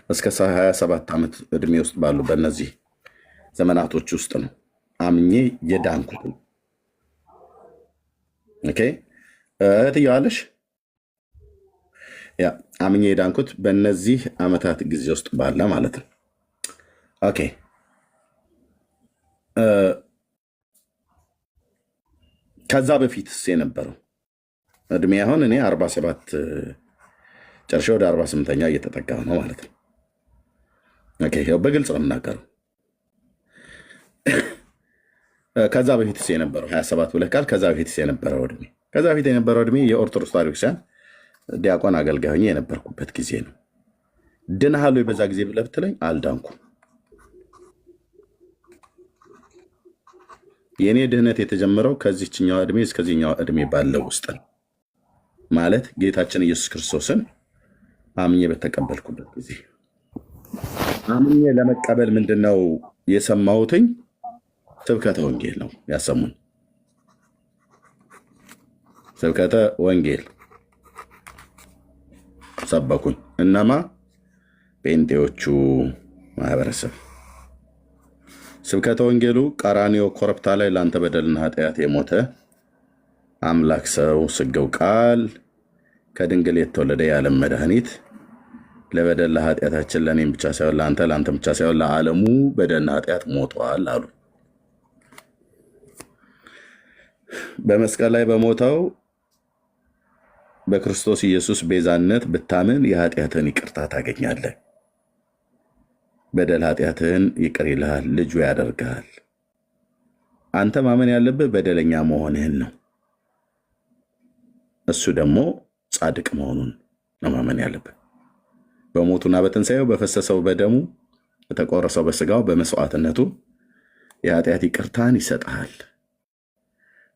እስከ 27 ዓመት እድሜ ውስጥ ባሉ በእነዚህ ዘመናቶች ውስጥ ነው አምኜ የዳንኩት። ኦኬ እህትየዋለሽ ያ አምኜ የዳንኩት በእነዚህ ዓመታት ጊዜ ውስጥ ባለ ማለት ነው። ኦኬ ከዛ በፊትስ የነበረው እድሜ አሁን እኔ 47 ጨርሼ ወደ 48ኛ እየተጠጋሁ ነው ማለት ነው። ኦኬ ያው በግልጽ ነው የምናገረው። ከዛ በፊትስ የነበረው 27 ብለህ ቃል ከዛ በፊትስ የነበረው እድሜ ከዛ በፊት የነበረው እድሜ የኦርቶዶክስ ተዋሕዶ ክርስቲያን ዲያቆን አገልጋይ ሆኜ የነበርኩበት ጊዜ ነው። ድነሃል ወይ በዛ ጊዜ ብለህ ብትለኝ አልዳንኩም። የእኔ ድህነት የተጀመረው ከዚህኛው እድሜ እስከዚህኛው እድሜ ባለው ውስጥ ነው። ማለት ጌታችን ኢየሱስ ክርስቶስን አምኜ በተቀበልኩበት ጊዜ አምኜ ለመቀበል ምንድነው የሰማሁትኝ? ስብከተ ወንጌል ነው ያሰሙን። ስብከተ ወንጌል ሰበኩኝ። እነማ? ጴንጤዎቹ ማህበረሰብ። ስብከተ ወንጌሉ ቀራንዮ ኮረብታ ላይ ለአንተ በደልና ኃጢአት የሞተ አምላክ ሰው ስገው ቃል ከድንግል የተወለደ የዓለም መድኃኒት ለበደል ለኃጢአታችን ለእኔም ብቻ ሳይሆን ለአንተ ብቻ ሳይሆን ለዓለሙ በደልና ኃጢአት ሞቷል አሉ። በመስቀል ላይ በሞተው በክርስቶስ ኢየሱስ ቤዛነት ብታምን የኃጢአትን ይቅርታ ታገኛለህ። በደል ኃጢአትን ይቅር ይልሃል፣ ልጁ ያደርግሃል። አንተ ማመን ያለብህ በደለኛ መሆንህን ነው። እሱ ደግሞ ጻድቅ መሆኑን ነው ማመን ያለብህ። በሞቱና በትንሣኤው በፈሰሰው በደሙ በተቆረሰው በስጋው በመስዋዕትነቱ የኃጢአት ይቅርታን ይሰጥሃል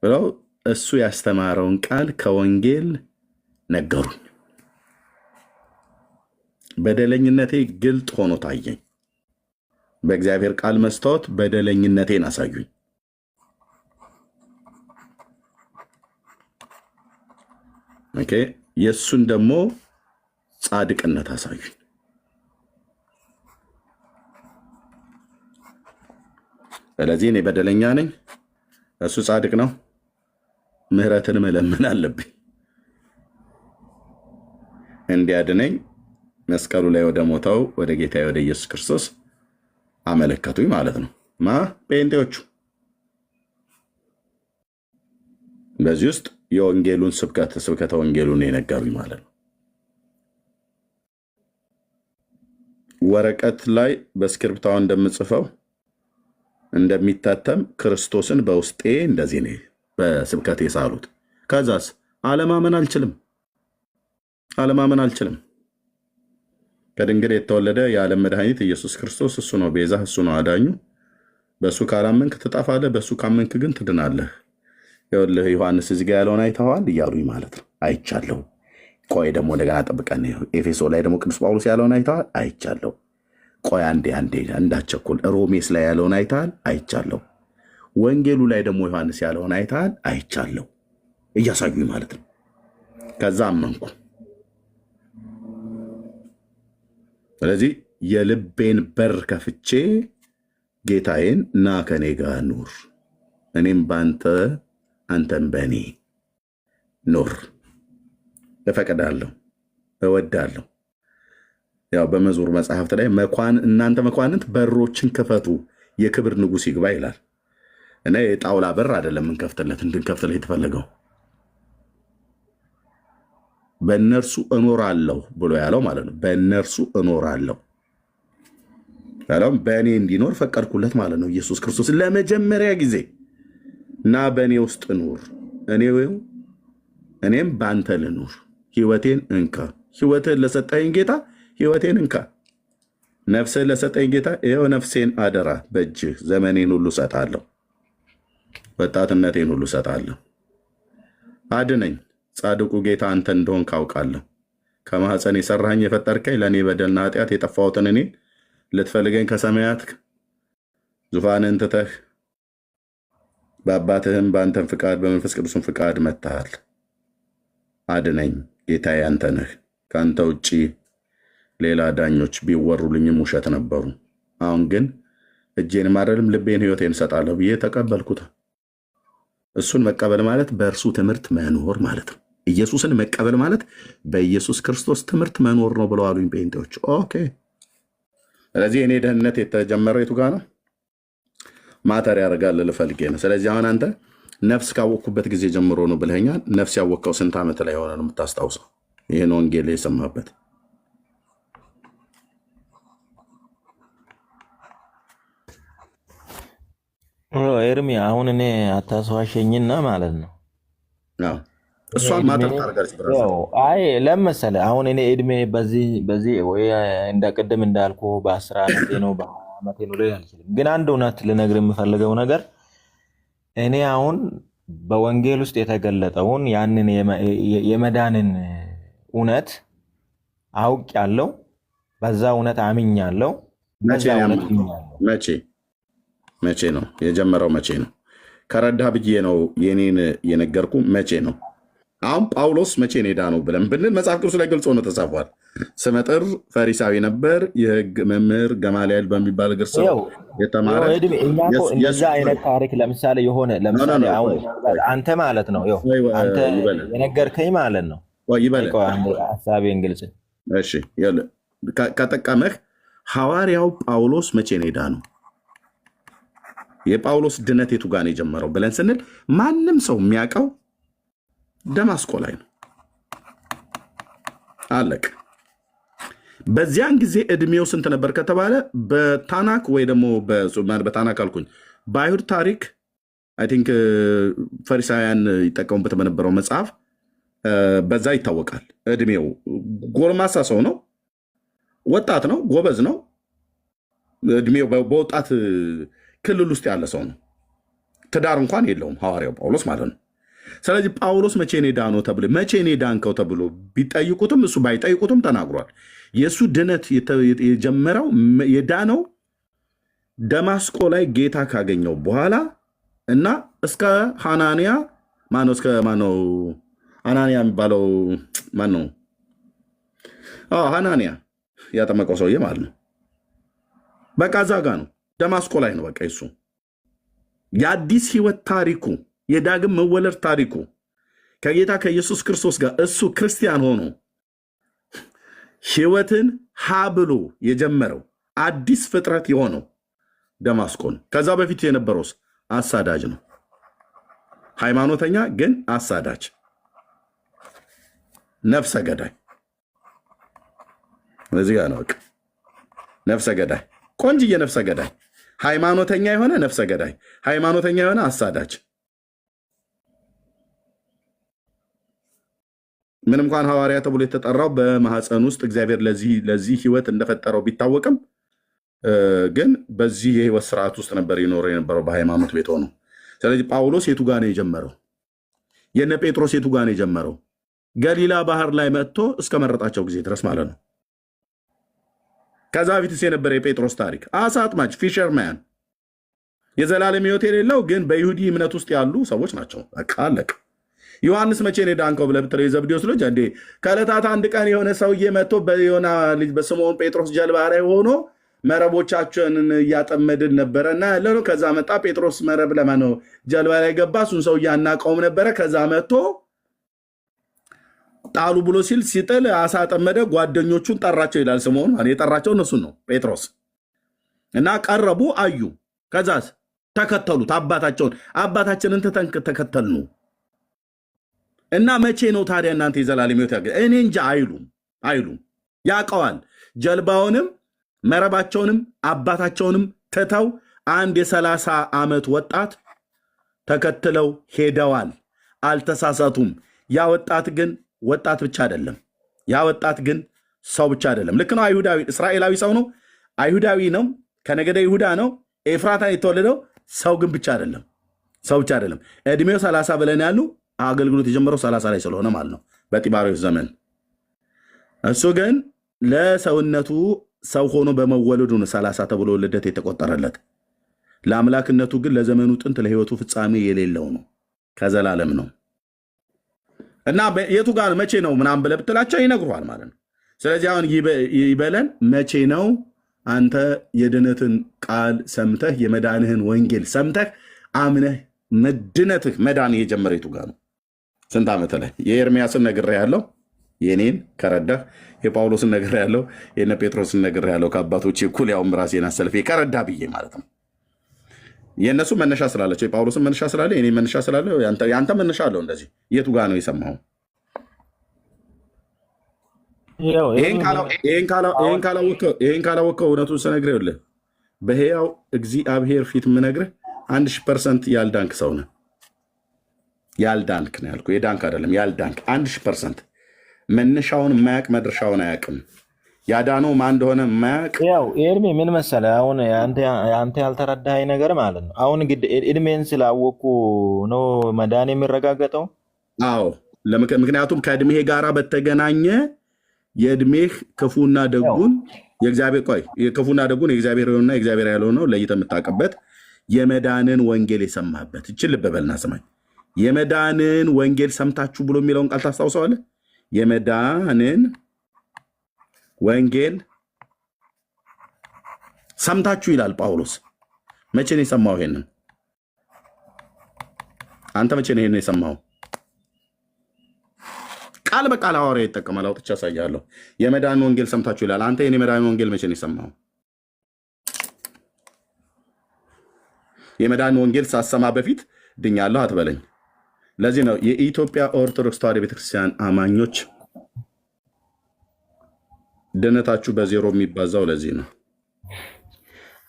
ብለው እሱ ያስተማረውን ቃል ከወንጌል ነገሩኝ። በደለኝነቴ ግልጥ ሆኖ ታየኝ። በእግዚአብሔር ቃል መስታወት በደለኝነቴን አሳዩኝ። ኦኬ የሱን ደግሞ ጻድቅነት አሳዩኝ። ስለዚህ እኔ በደለኛ ነኝ፣ እሱ ጻድቅ ነው። ምህረትን መለመን አለብኝ እንዲያድነኝ። መስቀሉ ላይ ወደ ሞተው ወደ ጌታዬ ወደ ኢየሱስ ክርስቶስ አመለከቱኝ ማለት ነው። ጴንጤዎቹ በዚህ ውስጥ የወንጌሉን ስብከተ ወንጌሉን የነገሩኝ ማለት ነው። ወረቀት ላይ በስክሪፕታው እንደምጽፈው እንደሚታተም ክርስቶስን በውስጤ እንደዚህ ነው በስብከት የሳሉት። ከዛስ አለማመን አልችልም። ከድንግል የተወለደ የዓለም መድኃኒት ኢየሱስ ክርስቶስ እሱ ነው ቤዛ፣ እሱ ነው አዳኙ። በእሱ ካላመንክ ትጠፋለህ፣ በእሱ ካመንክ ግን ትድናለህ። ይኸውልህ ዮሐንስ እዚህ ጋር ያለውን አይተኸዋል እያሉኝ ማለት ነው። አይቻለሁ። ቆይ ደግሞ እንደገና ጠብቀን ኤፌሶ ላይ ደግሞ ቅዱስ ጳውሎስ ያለውን አይተሃል? አይቻለሁ። ቆይ አንዴ እንዳቸኩል። ሮሜስ ላይ ያለውን አይተሃል? አይቻለሁ። ወንጌሉ ላይ ደግሞ ዮሐንስ ያለውን አይተሃል? አይቻለሁ። እያሳዩኝ ማለት ነው። ከዛ አመንኩ። ስለዚህ የልቤን በር ከፍቼ ጌታዬን ና ከኔ ጋር ኑር፣ እኔም በአንተ አንተም በእኔ ኑር እፈቅዳለሁ፣ እወዳለሁ። ያው በመዝሙር መጽሐፍት ላይ እናንተ መኳንንት በሮችን ክፈቱ የክብር ንጉሥ ይግባ ይላል። እና የጣውላ በር አይደለም እንድንከፍትለት የተፈለገው። በእነርሱ እኖራለሁ ብሎ ያለው ማለት ነው። በእነርሱ እኖራለሁ ያለው በእኔ እንዲኖር ፈቀድኩለት ማለት ነው። ኢየሱስ ክርስቶስ ለመጀመሪያ ጊዜ እና በእኔ ውስጥ ኑር፣ እኔም በአንተ ልኑር፣ ህይወቴን እንካ። ህይወትን ለሰጠኝ ጌታ ህይወቴን እንካ። ነፍስን ለሰጠኝ ጌታ ይኸው ነፍሴን አደራ በእጅህ። ዘመኔን ሁሉ ሰጣለሁ፣ ወጣትነቴን ሁሉ ሰጣለሁ። አድነኝ፣ ጻድቁ ጌታ አንተ እንደሆን ካውቃለሁ። ከማኅፀን የሰራኝ የፈጠርከኝ፣ ለእኔ በደልና ኃጢአት የጠፋሁትን እኔን ልትፈልገኝ ከሰማያት ዙፋንን ትተህ በአባትህም በአንተም ፍቃድ በመንፈስ ቅዱስም ፍቃድ መጥተሃል። አድነኝ ጌታዬ፣ አንተ ነህ። ከአንተ ውጭ ሌላ ዳኞች ቢወሩልኝም ውሸት ነበሩ። አሁን ግን እጄንም አይደለም ልቤን ሕይወቴን እሰጣለሁ ብዬ ተቀበልኩት። እሱን መቀበል ማለት በእርሱ ትምህርት መኖር ማለት ነው። ኢየሱስን መቀበል ማለት በኢየሱስ ክርስቶስ ትምህርት መኖር ነው ብለው አሉኝ ጴንጤዎች። ኦኬ። ስለዚህ እኔ ደህንነት የተጀመረው የቱ ጋር ነው? ማተር ያደርጋል ልፈልጌ ነው። ስለዚህ አሁን አንተ ነፍስ ካወቅኩበት ጊዜ ጀምሮ ነው ብለኸኛል። ነፍስ ያወቅከው ስንት ዓመት ላይ ሆነ ነው የምታስታውሰው? ይህን ወንጌል የሰማበት ኤርሚ አሁን እኔ አታስዋሸኝና ማለት ነው እሷን ማተር ታደርጋለች። አይ ለመሰለ አሁን እኔ እድሜ በዚህ ወይ እንደ ቅድም እንዳልኩ በ10 ዓመቴ ነው በ20 ዓመቴ ነው ልል አልችልም። ግን አንድ እውነት ልነግር የምፈልገው ነገር እኔ አሁን በወንጌል ውስጥ የተገለጠውን ያንን የመዳንን እውነት አውቄያለሁ። በዛ እውነት አምኛለሁ። በዛ እውነት አምኛለሁ። መቼ ነው የጀመረው? መቼ ነው ከረዳህ ብዬ ነው የኔን የነገርኩ። መቼ ነው አሁን ጳውሎስ መቼ ነው የዳነው ብለን ብንል መጽሐፍ ቅዱስ ላይ ገልጾ ነው ተጻፏል። ስመጥር ፈሪሳዊ ነበር፣ የሕግ መምህር ገማልያል በሚባል እግር ስር የተማረ። እንደዛ አይነት ታሪክ ለምሳሌ የሆነ ለምሳሌ አንተ ማለት ነው አንተ የነገርከኝ ማለት ነው። ሀሳቤን ግልጽ ከጠቀመህ ሐዋርያው ጳውሎስ መቼ ነው የዳነው? የጳውሎስ ድነት የቱ ጋር ነው የጀመረው ብለን ስንል ማንም ሰው የሚያውቀው ደማስቆ ላይ ነው። አለቅ። በዚያን ጊዜ እድሜው ስንት ነበር ከተባለ በታናክ ወይ ደግሞ በታናክ አልኩኝ በአይሁድ ታሪክ አይ ቲንክ ፈሪሳውያን ይጠቀሙበት በነበረው መጽሐፍ በዛ ይታወቃል። እድሜው ጎልማሳ ሰው ነው፣ ወጣት ነው፣ ጎበዝ ነው። እድሜው በወጣት ክልል ውስጥ ያለ ሰው ነው። ትዳር እንኳን የለውም ሐዋርያው ጳውሎስ ማለት ነው። ስለዚህ ጳውሎስ መቼ ነው የዳነው ተብሎ መቼ ነው የዳንከው ተብሎ ቢጠይቁትም እሱ ባይጠይቁትም ተናግሯል። የእሱ ድነት የጀመረው የዳነው ደማስቆ ላይ ጌታ ካገኘው በኋላ እና እስከ ሐናንያ ማነው እስከ ማነው ሐናንያ የሚባለው ማነው? ሐናንያ ያጠመቀው ሰውዬ ማለት ነው። በቃ እዛ ጋ ነው ደማስቆ ላይ ነው። በቃ እሱ የአዲስ ህይወት ታሪኩ የዳግም መወለድ ታሪኩ ከጌታ ከኢየሱስ ክርስቶስ ጋር እሱ ክርስቲያን ሆኖ ህይወትን ሀ ብሎ የጀመረው አዲስ ፍጥረት የሆነው ደማስቆ ነው። ከዛ በፊት የነበረውስ አሳዳጅ ነው። ሃይማኖተኛ ግን አሳዳጅ፣ ነፍሰ ገዳይ። እዚህ ጋር ነው በቃ ነፍሰ ገዳይ፣ ቆንጅዬ ነፍሰ ገዳይ፣ ሃይማኖተኛ የሆነ ነፍሰ ገዳይ፣ ሃይማኖተኛ የሆነ አሳዳጅ። ምንም እንኳን ሐዋርያ ተብሎ የተጠራው በማህፀን ውስጥ እግዚአብሔር ለዚህ ህይወት እንደፈጠረው ቢታወቅም ግን በዚህ የህይወት ስርዓት ውስጥ ነበር ይኖር የነበረው በሃይማኖት ቤት ሆኖ። ስለዚህ ጳውሎስ የቱ ጋር ነው የጀመረው? የነ ጴጥሮስ የቱ ጋር ነው የጀመረው? ገሊላ ባህር ላይ መጥቶ እስከ መረጣቸው ጊዜ ድረስ ማለት ነው። ከዛ በፊትስ የነበረ የጴጥሮስ ታሪክ አሳ አጥማጅ፣ ፊሸርማን፣ የዘላለም ህይወት የሌለው ግን በይሁዲ እምነት ውስጥ ያሉ ሰዎች ናቸው። በቃ አለቀ። ዮሐንስ መቼ ነው የዳንከው ብለህ ብትለው የዘብዴዎስ ልጅ እንዴ ከዕለታት አንድ ቀን የሆነ ሰውዬ መጥቶ በዮና ልጅ በስምዖን ጴጥሮስ ጀልባ ላይ ሆኖ መረቦቻችንን እያጠመድን ነበረ እና ያለ ነው። ከዛ መጣ ጴጥሮስ መረብ ለማነው ጀልባ ላይ ገባ። እሱን ሰው እያናቀውም ነበረ። ከዛ መጥቶ ጣሉ ብሎ ሲል ሲጥል አሳ ጠመደ። ጓደኞቹን ጠራቸው ይላል ስምዖን። የጠራቸው እነሱን ነው ጴጥሮስ እና ቀረቡ፣ አዩ። ከዛስ ተከተሉት። አባታችንን ተከተልኑ እና መቼ ነው ታዲያ እናንተ የዘላለም ሕይወት ያገ እኔ እንጃ አይሉም። ያውቀዋል። ጀልባውንም መረባቸውንም አባታቸውንም ትተው አንድ የ30 ዓመት ወጣት ተከትለው ሄደዋል። አልተሳሳቱም። ያ ወጣት ግን ወጣት ብቻ አይደለም። ያ ወጣት ግን ሰው ብቻ አይደለም። ልክ ነው። አይሁዳዊ እስራኤላዊ ሰው ነው። አይሁዳዊ ነው። ከነገደ ይሁዳ ነው። ኤፍራታ የተወለደው ሰው ግን ብቻ አይደለም። ሰው ብቻ አይደለም። እድሜው 30 ብለን ያሉ አገልግሎት የጀመረው 30 ላይ ስለሆነ ማለት ነው በጢባሪዎስ ዘመን። እሱ ግን ለሰውነቱ ሰው ሆኖ በመወለዱ ነው 30 ተብሎ ልደት የተቆጠረለት። ለአምላክነቱ ግን ለዘመኑ ጥንት ለህይወቱ ፍጻሜ የሌለው ነው፣ ከዘላለም ነው። እና የቱ ጋር መቼ ነው ምናምን ብለህ ብትላቸው ይነግሩሃል ማለት ነው። ስለዚህ አሁን ይበለን መቼ ነው አንተ የድነትን ቃል ሰምተህ የመዳንህን ወንጌል ሰምተህ አምነህ መድነትህ መዳን የጀመረ የቱ ጋር ነው? ስንት ዓመት ላይ? የኤርሚያስን ነግሬሃለሁ፣ የኔን ከረዳህ። የጳውሎስን ነግሬሃለሁ፣ የነ ጴጥሮስን ነግሬሃለሁ። ከአባቶች እኩል ያውም ራሴን አሰልፌ ከረዳ ብዬ ማለት ነው። የእነሱ መነሻ ስላለቸው የጳውሎስን መነሻ ስላለ የኔ መነሻ ስላለ የአንተ መነሻ አለው። እንደዚህ የቱ ጋር ነው የሰማኸው? ይህን ካላወቅከው እውነቱን ስነግርህ ይኸውልህ በሕያው እግዚአብሔር ፊት የምነግርህ 1000% ያልዳንክ ሰው ነህ። ያልዳንክ ነው ያልኩህ፣ የዳንክ አይደለም። ያልዳንክ 1000% መነሻውን የማያውቅ መድረሻውን አያውቅም። ያዳነው ማን እንደሆነ የማያውቅ ያው ኤርሚ ምን መሰለህ፣ አሁን አንተ ያልተረዳኸኝ ነገር ማለት ነው። አሁን እድሜን ስላወቅኩ ነው መዳን የሚረጋገጠው። አዎ፣ ምክንያቱም ከእድሜ ጋር በተገናኘ የእድሜህ ክፉና ደጉን የክፉና ደጉን የእግዚአብሔር የሆነና የእግዚአብሔር ያልሆነው ለይተህ የምታውቅበት የመዳንን ወንጌል የሰማህበት። ይችል ልብ በልና ስማኝ። የመዳንን ወንጌል ሰምታችሁ ብሎ የሚለውን ቃል ታስታውሰዋለህ? የመዳንን ወንጌል ሰምታችሁ ይላል ጳውሎስ። መቼ ነው የሰማው? ይሄንን አንተ መቼ ነው ይሄንን የሰማው? ቃል በቃል ሐዋርያ ይጠቀማል። አውጥቼ ያሳያለሁ። የመዳንን ወንጌል ሰምታችሁ ይላል። አንተ የመዳንን ወንጌል መቼ ነው የሰማው? የመዳንን ወንጌል ሳሰማ በፊት ድኛለሁ አትበለኝ። ለዚህ ነው የኢትዮጵያ ኦርቶዶክስ ተዋሕዶ ቤተክርስቲያን አማኞች ድነታችሁ በዜሮ የሚባዛው ለዚህ ነው።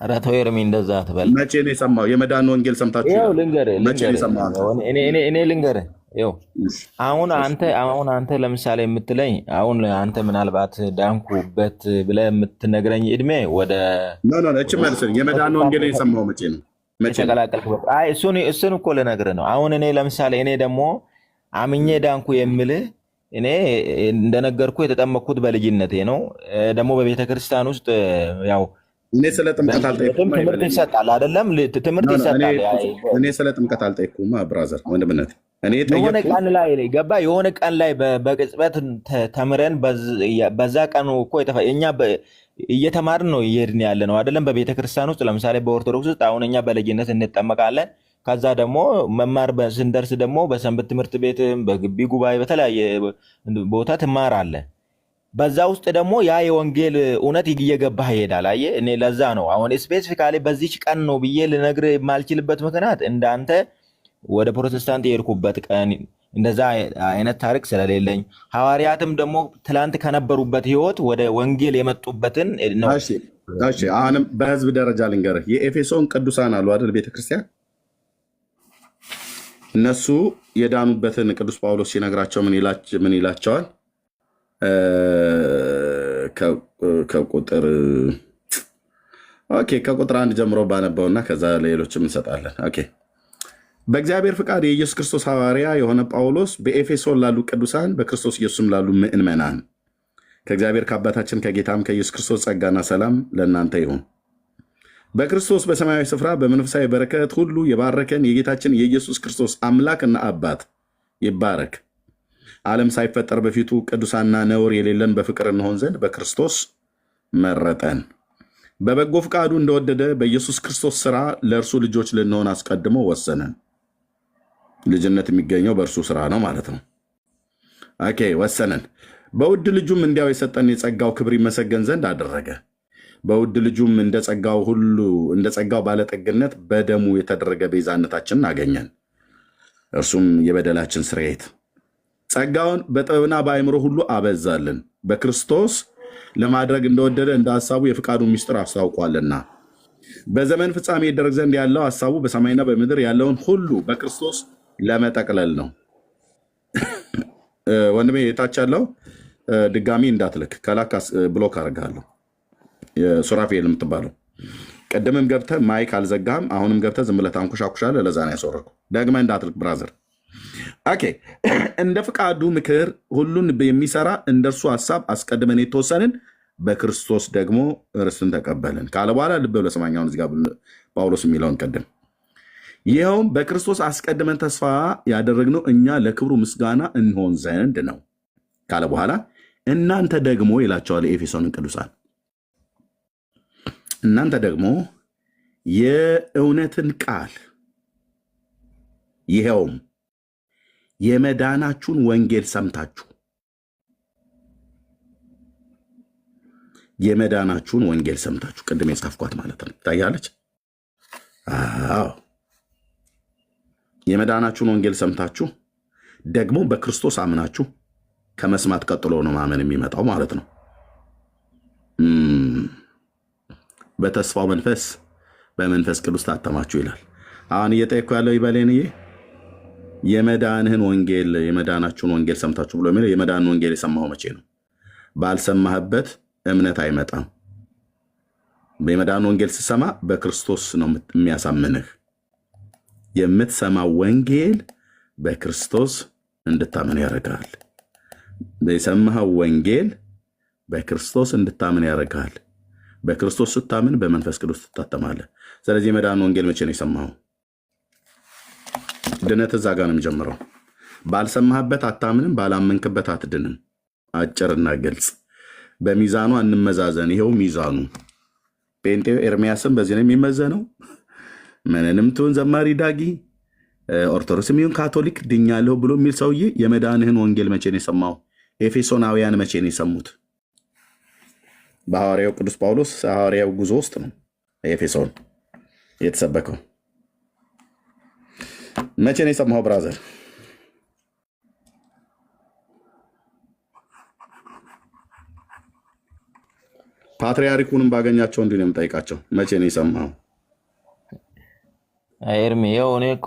ኧረ ተው ኤርሚ እንደዛ አትበል። መቼ ነው የሰማው? የመዳንን ወንጌል ሰምታችሁ ይኸው ልንገርህ፣ መቼ ነው የሰማው? እኔ ልንገርህ። ይኸው አሁን አንተ ለምሳሌ የምትለኝ አሁን አንተ ምናልባት ዳንኩበት ብለህ የምትነግረኝ እድሜ ወደ እች መልስን የመዳንን ወንጌል የሰማው መቼ ነው? ተቀላቀልኩበት። አይ እሱን እኮ ልነግርህ ነው። አሁን እኔ ለምሳሌ እኔ ደግሞ አምኜ ዳንኩ የምልህ እኔ እንደነገርኩ የተጠመቅኩት በልጅነቴ ነው። ደግሞ በቤተ ክርስቲያን ውስጥ ያው እኔ ስለ ጥምቀት አልጠይኩም። ትምህርት ይሰጣል አይደለም? ትምህርት ይሰጣል። እኔ ስለ ጥምቀት አልጠይኩም ብራዘር፣ ወንድምነት። የሆነ ቀን ላይ ገባ፣ የሆነ ቀን ላይ በቅጽበት ተምረን በዛ ቀኑ እኮ እኛ እየተማርን ነው እየሄድን ያለ ነው አይደለም? በቤተ ክርስቲያን ውስጥ ለምሳሌ በኦርቶዶክስ ውስጥ አሁን እኛ በልጅነት እንጠመቃለን። ከዛ ደግሞ መማር ስንደርስ ደግሞ በሰንበት ትምህርት ቤት፣ በግቢ ጉባኤ፣ በተለያየ ቦታ ትማራለህ። በዛ ውስጥ ደግሞ ያ የወንጌል እውነት እየገባህ ይሄዳል። አየህ፣ እኔ ለዛ ነው አሁን ስፔሲፊካሊ በዚች ቀን ነው ብዬ ልነግርህ የማልችልበት ምክንያት እንዳንተ ወደ ፕሮቴስታንት የሄድኩበት ቀን እንደዛ አይነት ታሪክ ስለሌለኝ፣ ሐዋርያትም ደግሞ ትላንት ከነበሩበት ህይወት ወደ ወንጌል የመጡበትን ነው። አሁንም በህዝብ ደረጃ ልንገርህ፣ የኤፌሶን ቅዱሳን አሉ አይደል? ቤተክርስቲያን እነሱ የዳኑበትን ቅዱስ ጳውሎስ ሲነግራቸው ምን ይላቸዋል? ከቁጥር 1 ጀምሮ ባነበውና ከዛ ሌሎችም እንሰጣለን። በእግዚአብሔር ፍቃድ የኢየሱስ ክርስቶስ ሐዋርያ የሆነ ጳውሎስ በኤፌሶን ላሉ ቅዱሳን በክርስቶስ ኢየሱስም ላሉ ምእመናን ከእግዚአብሔር ከአባታችን ከጌታም ከኢየሱስ ክርስቶስ ጸጋና ሰላም ለእናንተ ይሁን። በክርስቶስ በሰማያዊ ስፍራ በመንፈሳዊ በረከት ሁሉ የባረከን የጌታችን የኢየሱስ ክርስቶስ አምላክና አባት ይባረክ። ዓለም ሳይፈጠር በፊቱ ቅዱሳንና ነውር የሌለን በፍቅር እንሆን ዘንድ በክርስቶስ መረጠን። በበጎ ፍቃዱ እንደወደደ በኢየሱስ ክርስቶስ ሥራ ለእርሱ ልጆች ልንሆን አስቀድሞ ወሰነን። ልጅነት የሚገኘው በእርሱ ሥራ ነው ማለት ነው። ወሰነን። በውድ ልጁም እንዲያው የሰጠን የጸጋው ክብር ይመሰገን ዘንድ አደረገ። በውድ ልጁም እንደ ጸጋው ባለጠግነት በደሙ የተደረገ ቤዛነታችንን አገኘን። እርሱም የበደላችን ስርየት። ጸጋውን በጥበብና በአእምሮ ሁሉ አበዛልን፣ በክርስቶስ ለማድረግ እንደወደደ እንደ ሐሳቡ የፍቃዱ ምስጢር አስታውቋልና። በዘመን ፍጻሜ ይደረግ ዘንድ ያለው ሐሳቡ በሰማይና በምድር ያለውን ሁሉ በክርስቶስ ለመጠቅለል ነው። ወንድሜ የታች ያለው ድጋሚ እንዳትልክ ከላክ ብሎክ አድርጋለሁ። ሱራፌል የምትባለው ቅድምም ገብተህ ማይክ አልዘጋህም። አሁንም ገብተህ ዝም ብለህ ታንኮሻኩሻለህ። ለዛ ነው ያስወረኩ። ደግመህ እንዳትልክ ብራዘር። እንደ ፍቃዱ ምክር ሁሉን የሚሰራ እንደርሱ ሐሳብ አስቀድመን የተወሰንን በክርስቶስ ደግሞ ርስትን ተቀበልን ካለ በኋላ ልብ ብለህ ስማኝ። አሁን እዚህ ጋር ጳውሎስ የሚለውን ቅድም ይኸውም በክርስቶስ አስቀድመን ተስፋ ያደረግነው እኛ ለክብሩ ምስጋና እንሆን ዘንድ ነው ካለ በኋላ እናንተ ደግሞ ይላቸዋል ኤፌሶንን ቅዱሳን፣ እናንተ ደግሞ የእውነትን ቃል ይኸውም የመዳናችሁን ወንጌል ሰምታችሁ የመዳናችሁን ወንጌል ሰምታችሁ ቅድም የጻፍኳት ማለት ነው። ታያለች። አዎ የመዳናችሁን ወንጌል ሰምታችሁ ደግሞ በክርስቶስ አምናችሁ፣ ከመስማት ቀጥሎ ነው ማመን የሚመጣው ማለት ነው። በተስፋው መንፈስ በመንፈስ ቅዱስ ታተማችሁ ይላል። አሁን እየጠየኩ ያለው ይበሌንዬ የመዳንህን ወንጌል የመዳናችሁን ወንጌል ሰምታችሁ ብሎ የሚለው የመዳን ወንጌል የሰማኸው መቼ ነው? ባልሰማህበት እምነት አይመጣም። የመዳን ወንጌል ስሰማ በክርስቶስ ነው የሚያሳምንህ። የምትሰማው ወንጌል በክርስቶስ እንድታምን ያደርጋል። የሰማኸው ወንጌል በክርስቶስ እንድታምን ያደርጋል። በክርስቶስ ስታምን በመንፈስ ቅዱስ ትታተማለህ። ስለዚህ የመዳን ወንጌል መቼ ነው የሰማኸው? ድነት እዛ ጋር ነው የሚጀምረው። ባልሰማህበት አታምንም፣ ባላመንክበት አትድንም። አጭርና ግልጽ። በሚዛኑ እንመዛዘን። ይኸው ሚዛኑ ጴንጤው ኤርሚያስም በዚህ ነው የሚመዘነው። ምንንም ትሁን ዘማሪ ዳጊ፣ ኦርቶዶክስም ይሁን ካቶሊክ ድኛለሁ ብሎ የሚል ሰውዬ የመዳንህን ወንጌል መቼ ነው የሰማው? ኤፌሶናውያን መቼ ነው የሰሙት? በሐዋርያው ቅዱስ ጳውሎስ ሐዋርያው ጉዞ ውስጥ ነው ኤፌሶን የተሰበከው። መቼ ነው የሰማው ብራዘር? ፓትርያርኩንም ባገኛቸው እንዲህ ነው የምጠይቃቸው። መቼ ነው የሰማው? ኤርሚ ይኸው እኔ እኮ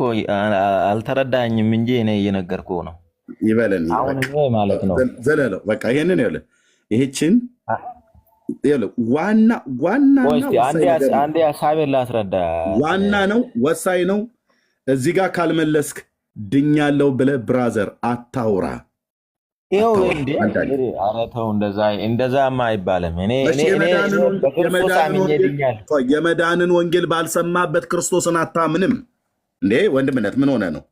አልተረዳኝም እንጂ እኔ እየነገርኩህ ነው። ይበለን አሁን ማለት ነው ዘለለው በቃ ይሄንን ይኸውልህ፣ ይህችን ዋና አንዴ ሀሳቤን ላስረዳ። ዋና ነው፣ ወሳኝ ነው። እዚህ ጋር ካልመለስክ ድኛለው ብለህ ብራዘር አታውራ። ይኸው ኧረ ተው፣ እንደዛማ አይባልም። የመዳንን ወንጌል ባልሰማበት ክርስቶስን አታምንም እንዴ? ወንድምነት ምን ሆነ ነው?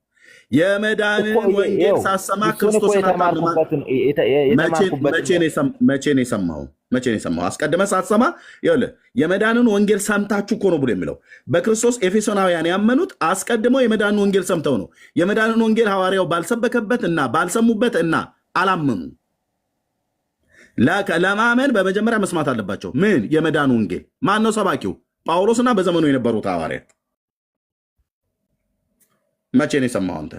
የመዳንን ወንጌል ሳሰማ ክርስቶስን አታምንም። መቼ ነው የሰማው? አስቀድመህ ሳትሰማ ይኸውልህ፣ የመዳንን ወንጌል ሰምታችሁ እኮ ነው ብሎ የሚለው። በክርስቶስ ኤፌሶናውያን ያመኑት አስቀድመው የመዳንን ወንጌል ሰምተው ነው። የመዳንን ወንጌል ሐዋርያው ባልሰበከበት እና ባልሰሙበት እና አላመኑ። ለማመን በመጀመሪያ መስማት አለባቸው። ምን? የመዳን ወንጌል። ማን ነው ሰባኪው? ጳውሎስና በዘመኑ የነበሩት ሐዋርያት። መቼ ነው የሰማው አንተ?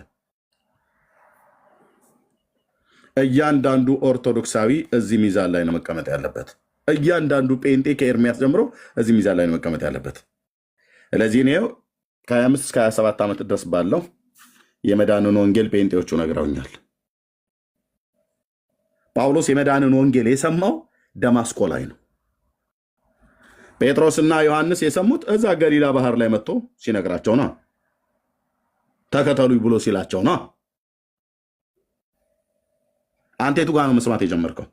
እያንዳንዱ ኦርቶዶክሳዊ እዚህ ሚዛን ላይ ነው መቀመጥ ያለበት። እያንዳንዱ ጴንጤ ከኤርሚያስ ጀምሮ እዚህ ሚዛን ላይ ነው መቀመጥ ያለበት። ስለዚህ እኔው ከ25 እስከ 27 ዓመት ድረስ ባለው የመዳንን ወንጌል ጴንጤዎቹ ነግረውኛል። ጳውሎስ የመዳንን ወንጌል የሰማው ደማስቆ ላይ ነው። ጴጥሮስና ዮሐንስ የሰሙት እዛ ገሊላ ባህር ላይ መጥቶ ሲነግራቸው ነው። ተከተሉኝ ብሎ ሲላቸው ነው። አንተ የቱ ጋር ነው መስማት የጀመርከው?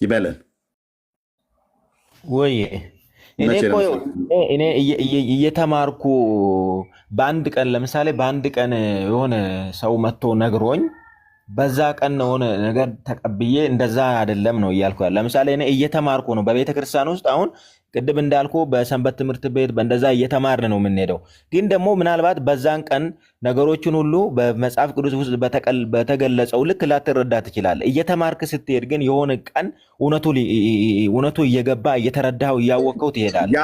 ይበለን ወይ እኔ እየተማርኩ በአንድ ቀን ለምሳሌ በአንድ ቀን የሆነ ሰው መጥቶ ነግሮኝ በዛ ቀን የሆነ ነገር ተቀብዬ እንደዛ አይደለም ነው እያልኩ ያለ። ለምሳሌ እኔ እየተማርኩ ነው በቤተ ክርስቲያን ውስጥ አሁን ቅድም እንዳልኩ በሰንበት ትምህርት ቤት በእንደዛ እየተማርን ነው የምንሄደው። ግን ደግሞ ምናልባት በዛን ቀን ነገሮችን ሁሉ በመጽሐፍ ቅዱስ ውስጥ በተገለጸው ልክ ላትረዳ ትችላለህ። እየተማርክ ስትሄድ ግን የሆነ ቀን እውነቱ እየገባ እየተረዳው እያወቀው ትሄዳለህ።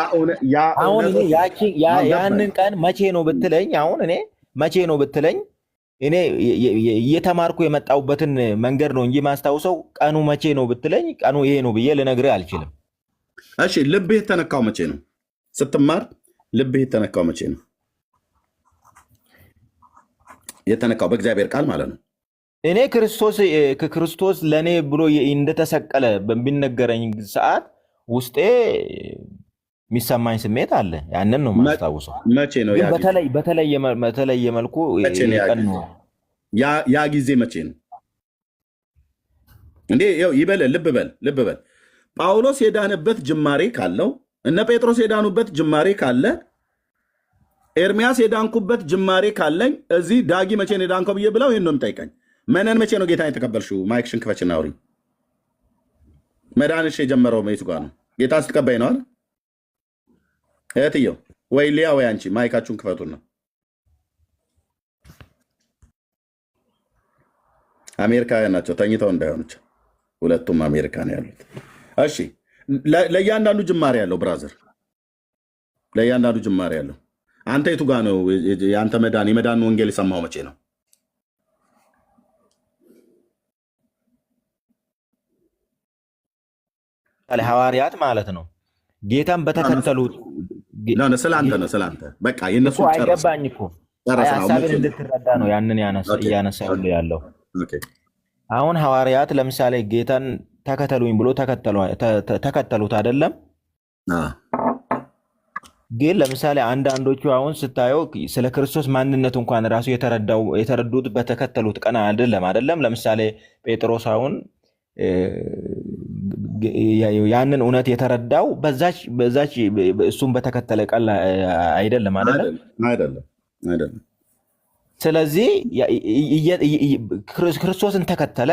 አሁን ያንን ቀን መቼ ነው ብትለኝ፣ አሁን እኔ መቼ ነው ብትለኝ እኔ እየተማርኩ የመጣሁበትን መንገድ ነው እንጂ ማስታውሰው ቀኑ መቼ ነው ብትለኝ ቀኑ ይሄ ነው ብዬ ልነግርህ አልችልም። እሺ ልብህ የተነካው መቼ ነው? ስትማር ልብህ የተነካው መቼ ነው? የተነካው በእግዚአብሔር ቃል ማለት ነው። እኔ ክርስቶስ ለእኔ ብሎ እንደተሰቀለ በሚነገረኝ ሰዓት ውስጤ የሚሰማኝ ስሜት አለ። ያንን ነው ማስታውሰው። መቼ ነው? በተለየ መልኩ ያ ጊዜ መቼ ነው እንዴ? ይበለ ልብ በል ጳውሎስ የዳነበት ጅማሬ ካለው እነ ጴጥሮስ የዳኑበት ጅማሬ ካለ ኤርሚያስ የዳንኩበት ጅማሬ ካለኝ እዚህ ዳጊ መቼ ነው የዳንከው ብዬ ብለው ይህን ነው የምጠይቀኝ። መነን መቼ ነው ጌታን የተቀበልሽው? ማይክሽን ክፈችና አውሪ። መዳንሽ የጀመረው መይቱ ጋር ነው? ጌታ ስትቀበይ ነው አይደል? እህትየው ወይ ሊያ ወይ አንቺ ማይካችሁን ክፈቱና። አሜሪካውያን ናቸው ተኝተው እንዳይሆኑች፣ ሁለቱም አሜሪካ ነው ያሉት። እሺ ለእያንዳንዱ ጅማሬ ያለው ብራዘር፣ ለእያንዳንዱ ጅማሬ ያለው። አንተ የቱ ጋር ነው የአንተ የመዳን ወንጌል የሰማው መቼ ነው? ሐዋርያት ማለት ነው ጌታን በተከተሉት ስለአንተ ነው። ስለአንተ በቃ የነሱ አይገባኝ እኮ ሀሳብን እንድትረዳ ነው ያንን እያነሳሁልህ ያለው። አሁን ሐዋርያት ለምሳሌ ጌታን ተከተሉኝ ብሎ ተከተሉት አይደለም? ግን ለምሳሌ አንዳንዶቹ አሁን ስታየው ስለ ክርስቶስ ማንነቱ እንኳን ራሱ የተረዱት በተከተሉት ቀን አይደለም። ለምሳሌ ጴጥሮስ አሁን ያንን እውነት የተረዳው በዛች እሱን በተከተለ ቀን አይደለም። ስለዚህ ክርስቶስን ተከተለ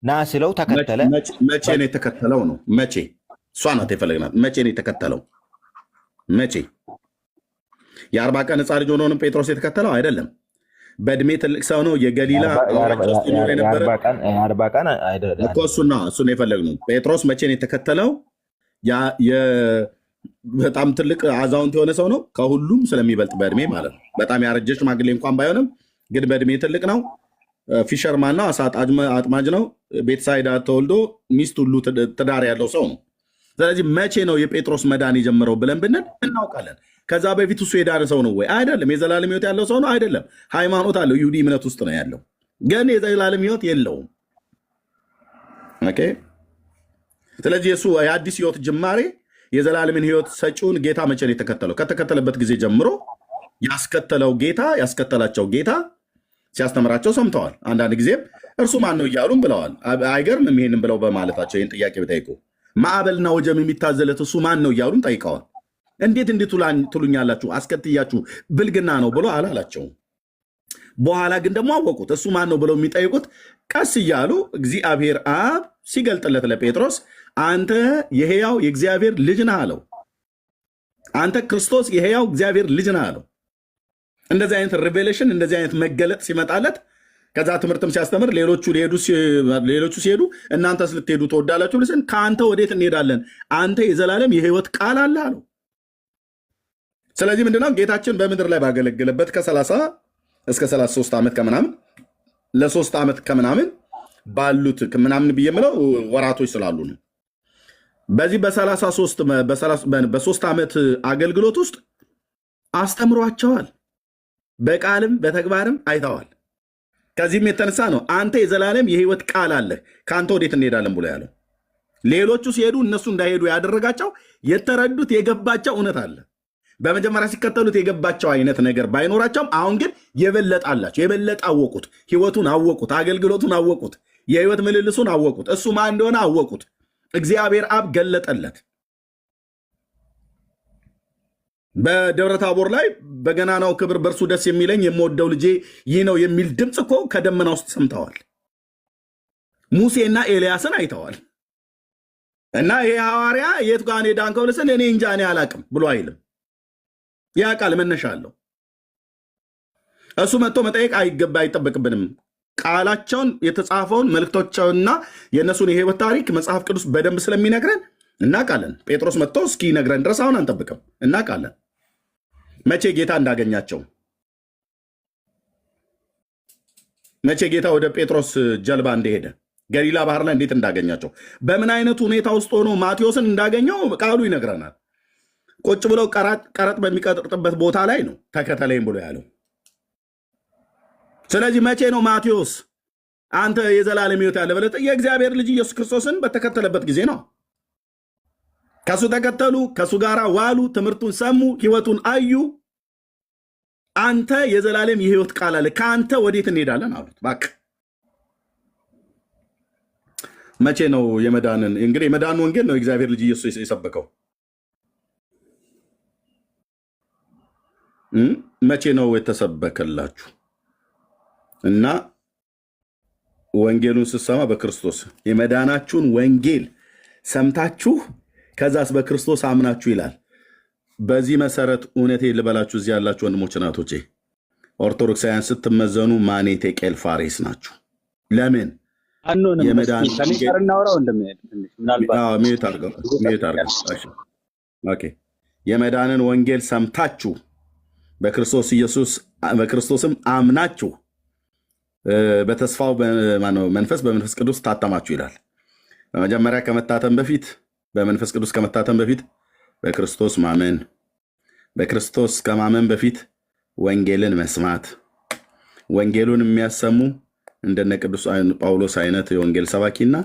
ና ስለው ተከተለ። መቼ ነው የተከተለው ነው? መቼ እሷ ናት የፈለግናት። መቼ ነው የተከተለው? መቼ? የ40 ቀን ሕፃን ልጅ ሆኖንም ጴጥሮስ የተከተለው አይደለም። በእድሜ ትልቅ ሰው ነው። የገሊላ እሱን የፈለግነው። ጴጥሮስ መቼ ነው የተከተለው? በጣም ትልቅ አዛውንት የሆነ ሰው ነው፣ ከሁሉም ስለሚበልጥ በእድሜ ማለት ነው። በጣም ያረጀ ሽማግሌ እንኳን ባይሆንም ግን በእድሜ ትልቅ ነው። ፊሸርማን ነው፣ አሳ አጥማጅ ነው። ቤተሳይዳ ተወልዶ ሚስት ሁሉ ትዳር ያለው ሰው ነው። ስለዚህ መቼ ነው የጴጥሮስ መዳን የጀመረው ብለን ብንል እናውቃለን። ከዛ በፊት እሱ የዳነ ሰው ነው ወይ? አይደለም። የዘላለም ሕይወት ያለው ሰው ነው? አይደለም። ሃይማኖት አለው፣ ይሁዲ እምነት ውስጥ ነው ያለው፣ ግን የዘላለም ሕይወት የለውም። ኦኬ። ስለዚህ የእሱ የአዲስ ሕይወት ጅማሬ የዘላለምን ሕይወት ሰጪውን ጌታ መቼ ነው የተከተለው? ከተከተለበት ጊዜ ጀምሮ ያስከተላቸው ጌታ ሲያስተምራቸው ሰምተዋል። አንዳንድ ጊዜም እርሱ ማን ነው እያሉም ብለዋል። አይገርምም? ይሄንን ብለው በማለታቸው ይህን ጥያቄ ብጠይቁ ማዕበልና ወጀም የሚታዘለት እሱ ማን ነው እያሉም ጠይቀዋል። እንዴት ትሉኛላችሁ? አስከትያችሁ ብልግና ነው ብሎ አላላቸውም። በኋላ ግን ደግሞ አወቁት። እሱ ማን ነው ብለው የሚጠይቁት ቀስ እያሉ እግዚአብሔር አብ ሲገልጥለት ለጴጥሮስ አንተ የሕያው የእግዚአብሔር ልጅ ነህ አለው። አንተ ክርስቶስ የሕያው እግዚአብሔር ልጅ ነህ አለው። እንደዚህ አይነት ሪቬሌሽን፣ እንደዚህ አይነት መገለጥ ሲመጣለት ከዛ ትምህርትም ሲያስተምር ሌሎቹ ሲሄዱ እናንተስ ልትሄዱ ትወዳላችሁ? ልስን ከአንተ ወዴት እንሄዳለን? አንተ የዘላለም የሕይወት ቃል አለ አለው። ስለዚህ ምንድነው ጌታችን በምድር ላይ ባገለገለበት ከ30 እስከ 33 ዓመት ከምናምን ለ3 ዓመት ከምናምን ባሉት ምናምን ብዬ የምለው ወራቶች ስላሉ ነው። በዚህ በ3 ዓመት አገልግሎት ውስጥ አስተምሯቸዋል። በቃልም በተግባርም አይተዋል። ከዚህም የተነሳ ነው አንተ የዘላለም የሕይወት ቃል አለህ ከአንተ ወዴት እንሄዳለን ብሎ ያለው። ሌሎቹ ሲሄዱ እነሱ እንዳይሄዱ ያደረጋቸው የተረዱት የገባቸው እውነት አለ። በመጀመሪያ ሲከተሉት የገባቸው አይነት ነገር ባይኖራቸውም አሁን ግን የበለጠ አላቸው። የበለጠ አወቁት። ሕይወቱን አወቁት። አገልግሎቱን አወቁት። የሕይወት ምልልሱን አወቁት። እሱ ማን እንደሆነ አወቁት። እግዚአብሔር አብ ገለጠለት። በደብረ ታቦር ላይ በገናናው ክብር በእርሱ ደስ የሚለኝ የምወደው ልጄ ይህ ነው የሚል ድምፅ እኮ ከደመና ውስጥ ሰምተዋል። ሙሴና ኤልያስን አይተዋል። እና ይሄ ሐዋርያ የት ጋር ዳንከው ልስን እኔ እንጃ እኔ አላቅም ብሎ አይልም። ያ ቃል መነሻ አለው። እሱ መጥቶ መጠየቅ አይጠበቅብንም። ቃላቸውን የተጻፈውን መልእክቶቻቸውና የእነሱን የህይወት ታሪክ መጽሐፍ ቅዱስ በደንብ ስለሚነግረን እናውቃለን። ጴጥሮስ መጥቶ እስኪ ነግረን ድረስ አሁን አንጠብቅም። እናውቃለን መቼ ጌታ እንዳገኛቸው፣ መቼ ጌታ ወደ ጴጥሮስ ጀልባ እንደሄደ፣ ገሊላ ባህር ላይ እንዴት እንዳገኛቸው፣ በምን አይነት ሁኔታ ውስጥ ሆኖ ማቴዎስን እንዳገኘው ቃሉ ይነግረናል። ቁጭ ብለው ቀረጥ በሚቀጥርጥበት ቦታ ላይ ነው ተከተለኝ ብሎ ያለው። ስለዚህ መቼ ነው ማቴዎስ አንተ የዘላለም ሕይወት ያለ በለጠ የእግዚአብሔር ልጅ ኢየሱስ ክርስቶስን በተከተለበት ጊዜ ነው። ከሱ ተከተሉ፣ ከሱ ጋር ዋሉ፣ ትምህርቱን ሰሙ፣ ሕይወቱን አዩ። አንተ የዘላለም የሕይወት ቃል አለ ከአንተ ወዴት እንሄዳለን አሉት። በቃ መቼ ነው የመዳንን እንግዲህ የመዳን ወንጌል ነው የእግዚአብሔር ልጅ ኢየሱስ የሰበከው። መቼ ነው የተሰበከላችሁ? እና ወንጌሉን ስትሰማ በክርስቶስ የመዳናችሁን ወንጌል ሰምታችሁ ከዛስ በክርስቶስ አምናችሁ ይላል። በዚህ መሰረት እውነቴ ልበላችሁ፣ እዚህ ያላችሁ ወንድሞች እናቶቼ፣ ኦርቶዶክሳውያን ስትመዘኑ ማኔ ቴቄል ፋሬስ ናችሁ። ለምን የመዳንን ወንጌል ሰምታችሁ በክርስቶስ ኢየሱስ በክርስቶስም አምናችሁ በተስፋው መንፈስ በመንፈስ ቅዱስ ታተማችሁ ይላል። በመጀመሪያ ከመታተም በፊት በመንፈስ ቅዱስ ከመታተም በፊት በክርስቶስ ማመን፣ በክርስቶስ ከማመን በፊት ወንጌልን መስማት፣ ወንጌሉን የሚያሰሙ እንደነ ቅዱስ ጳውሎስ አይነት የወንጌል ሰባኪና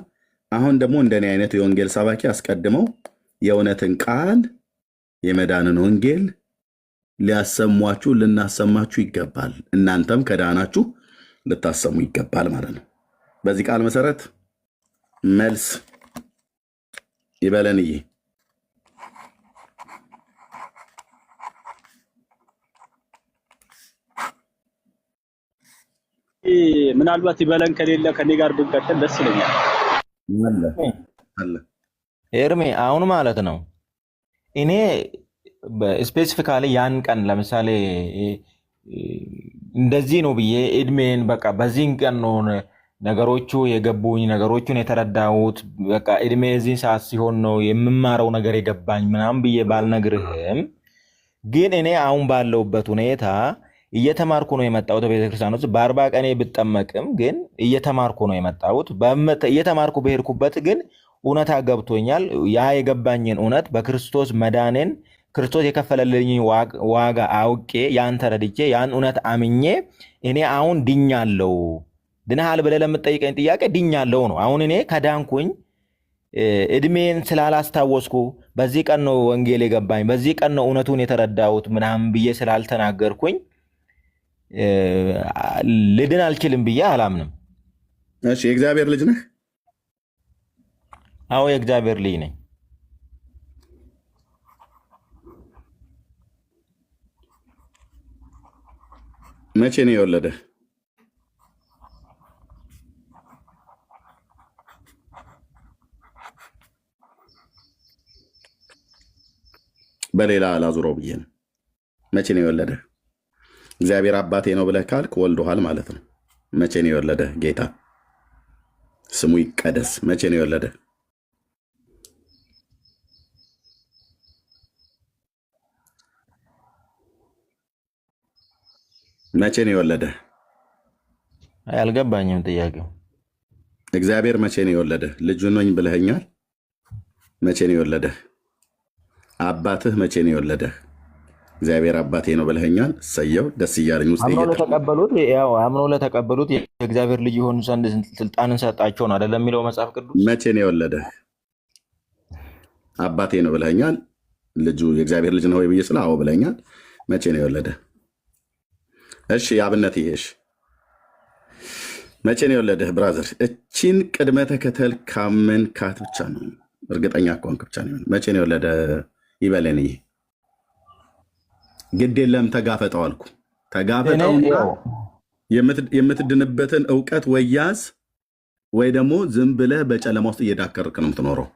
አሁን ደግሞ እንደኔ አይነት የወንጌል ሰባኪ አስቀድመው የእውነትን ቃል የመዳንን ወንጌል ሊያሰሟችሁ ልናሰማችሁ ይገባል። እናንተም ከዳናችሁ ልታሰሙ ይገባል ማለት ነው። በዚህ ቃል መሰረት መልስ ይበለንዬ። ምናልባት ይበለን ከሌለ ከኔ ጋር ብንቀጥል ደስ ይለኛል። ኤርሜ አሁን ማለት ነው እኔ ስፔሲፊካሊ ያን ቀን ለምሳሌ እንደዚህ ነው ብዬ እድሜን በቃ በዚህን ቀን ነው ነገሮቹ የገቡኝ ነገሮቹን የተረዳሁት በቃ እድሜ እዚህን ሰዓት ሲሆን ነው የምማረው ነገር የገባኝ ምናምን ብዬ ባልነግርህም፣ ግን እኔ አሁን ባለውበት ሁኔታ እየተማርኩ ነው የመጣሁት። በቤተክርስቲያን ውስጥ በ40 ቀኔ ብጠመቅም ግን እየተማርኩ ነው የመጣሁት። እየተማርኩ በሄድኩበት ግን እውነታ ገብቶኛል። ያ የገባኝን እውነት በክርስቶስ መዳኔን ክርስቶስ የከፈለልኝ ዋጋ አውቄ ያን ተረድቼ ያን እውነት አምኜ እኔ አሁን ድኛለሁ። ድነሃል ብለህ ለምትጠይቀኝ ጥያቄ ድኛለሁ ነው። አሁን እኔ ከዳንኩኝ እድሜን ስላላስታወስኩ በዚህ ቀን ነው ወንጌል የገባኝ በዚህ ቀን ነው እውነቱን የተረዳሁት ምናምን ብዬ ስላልተናገርኩኝ ልድን አልችልም ብዬ አላምንም። እሺ፣ የእግዚአብሔር ልጅ ነህ? አዎ የእግዚአብሔር ልጅ ነኝ። መቼ ነው የወለደህ? በሌላ አላዙረው ብዬ ነው። መቼ ነው የወለደህ? እግዚአብሔር አባቴ ነው ብለህ ካልክ ወልዶሃል ማለት ነው። መቼ ነው የወለደህ? ጌታ ስሙ ይቀደስ። መቼ ነው የወለደህ? መቼ ነው የወለደህ? አልገባኝም ጥያቄው። እግዚአብሔር መቼ ነው የወለደህ? ልጁ ነኝ ብለኸኛል። መቼ ነው የወለደህ? አባትህ መቼ ነው የወለደህ? እግዚአብሔር አባቴ ነው ብለኸኛል። ሰየው ደስ እያለኝ ውስጥ አምነው ለተቀበሉት የእግዚአብሔር ልጅ የሆኑ ዘንድ ስልጣንን ሰጣቸው ነው አይደለም የሚለው መጽሐፍ ቅዱስ። መቼ ነው የወለደህ? አባቴ ነው ብለኸኛል። ልጁ የእግዚአብሔር ልጅ ነው ወይ ብዬ ስለ አዎ ብለኸኛል። መቼ ነው የወለደህ? እሺ አብነት ይሄሽ መቼ ነው የወለደህ? ብራዘር እቺን ቅድመ ተከተል ካመንካት ብቻ ነው እርግጠኛ ከሆንክ ብቻ ነው። መቼ ነው የወለደህ? ይበለን። ይሄ ግድ የለም ተጋፈጠው አልኩ። ተጋፈጠውና የምትድንበትን እውቀት ወያዝ ወይ ደግሞ ዝም ብለህ በጨለማ ውስጥ እየዳከርክ ነው የምትኖረው።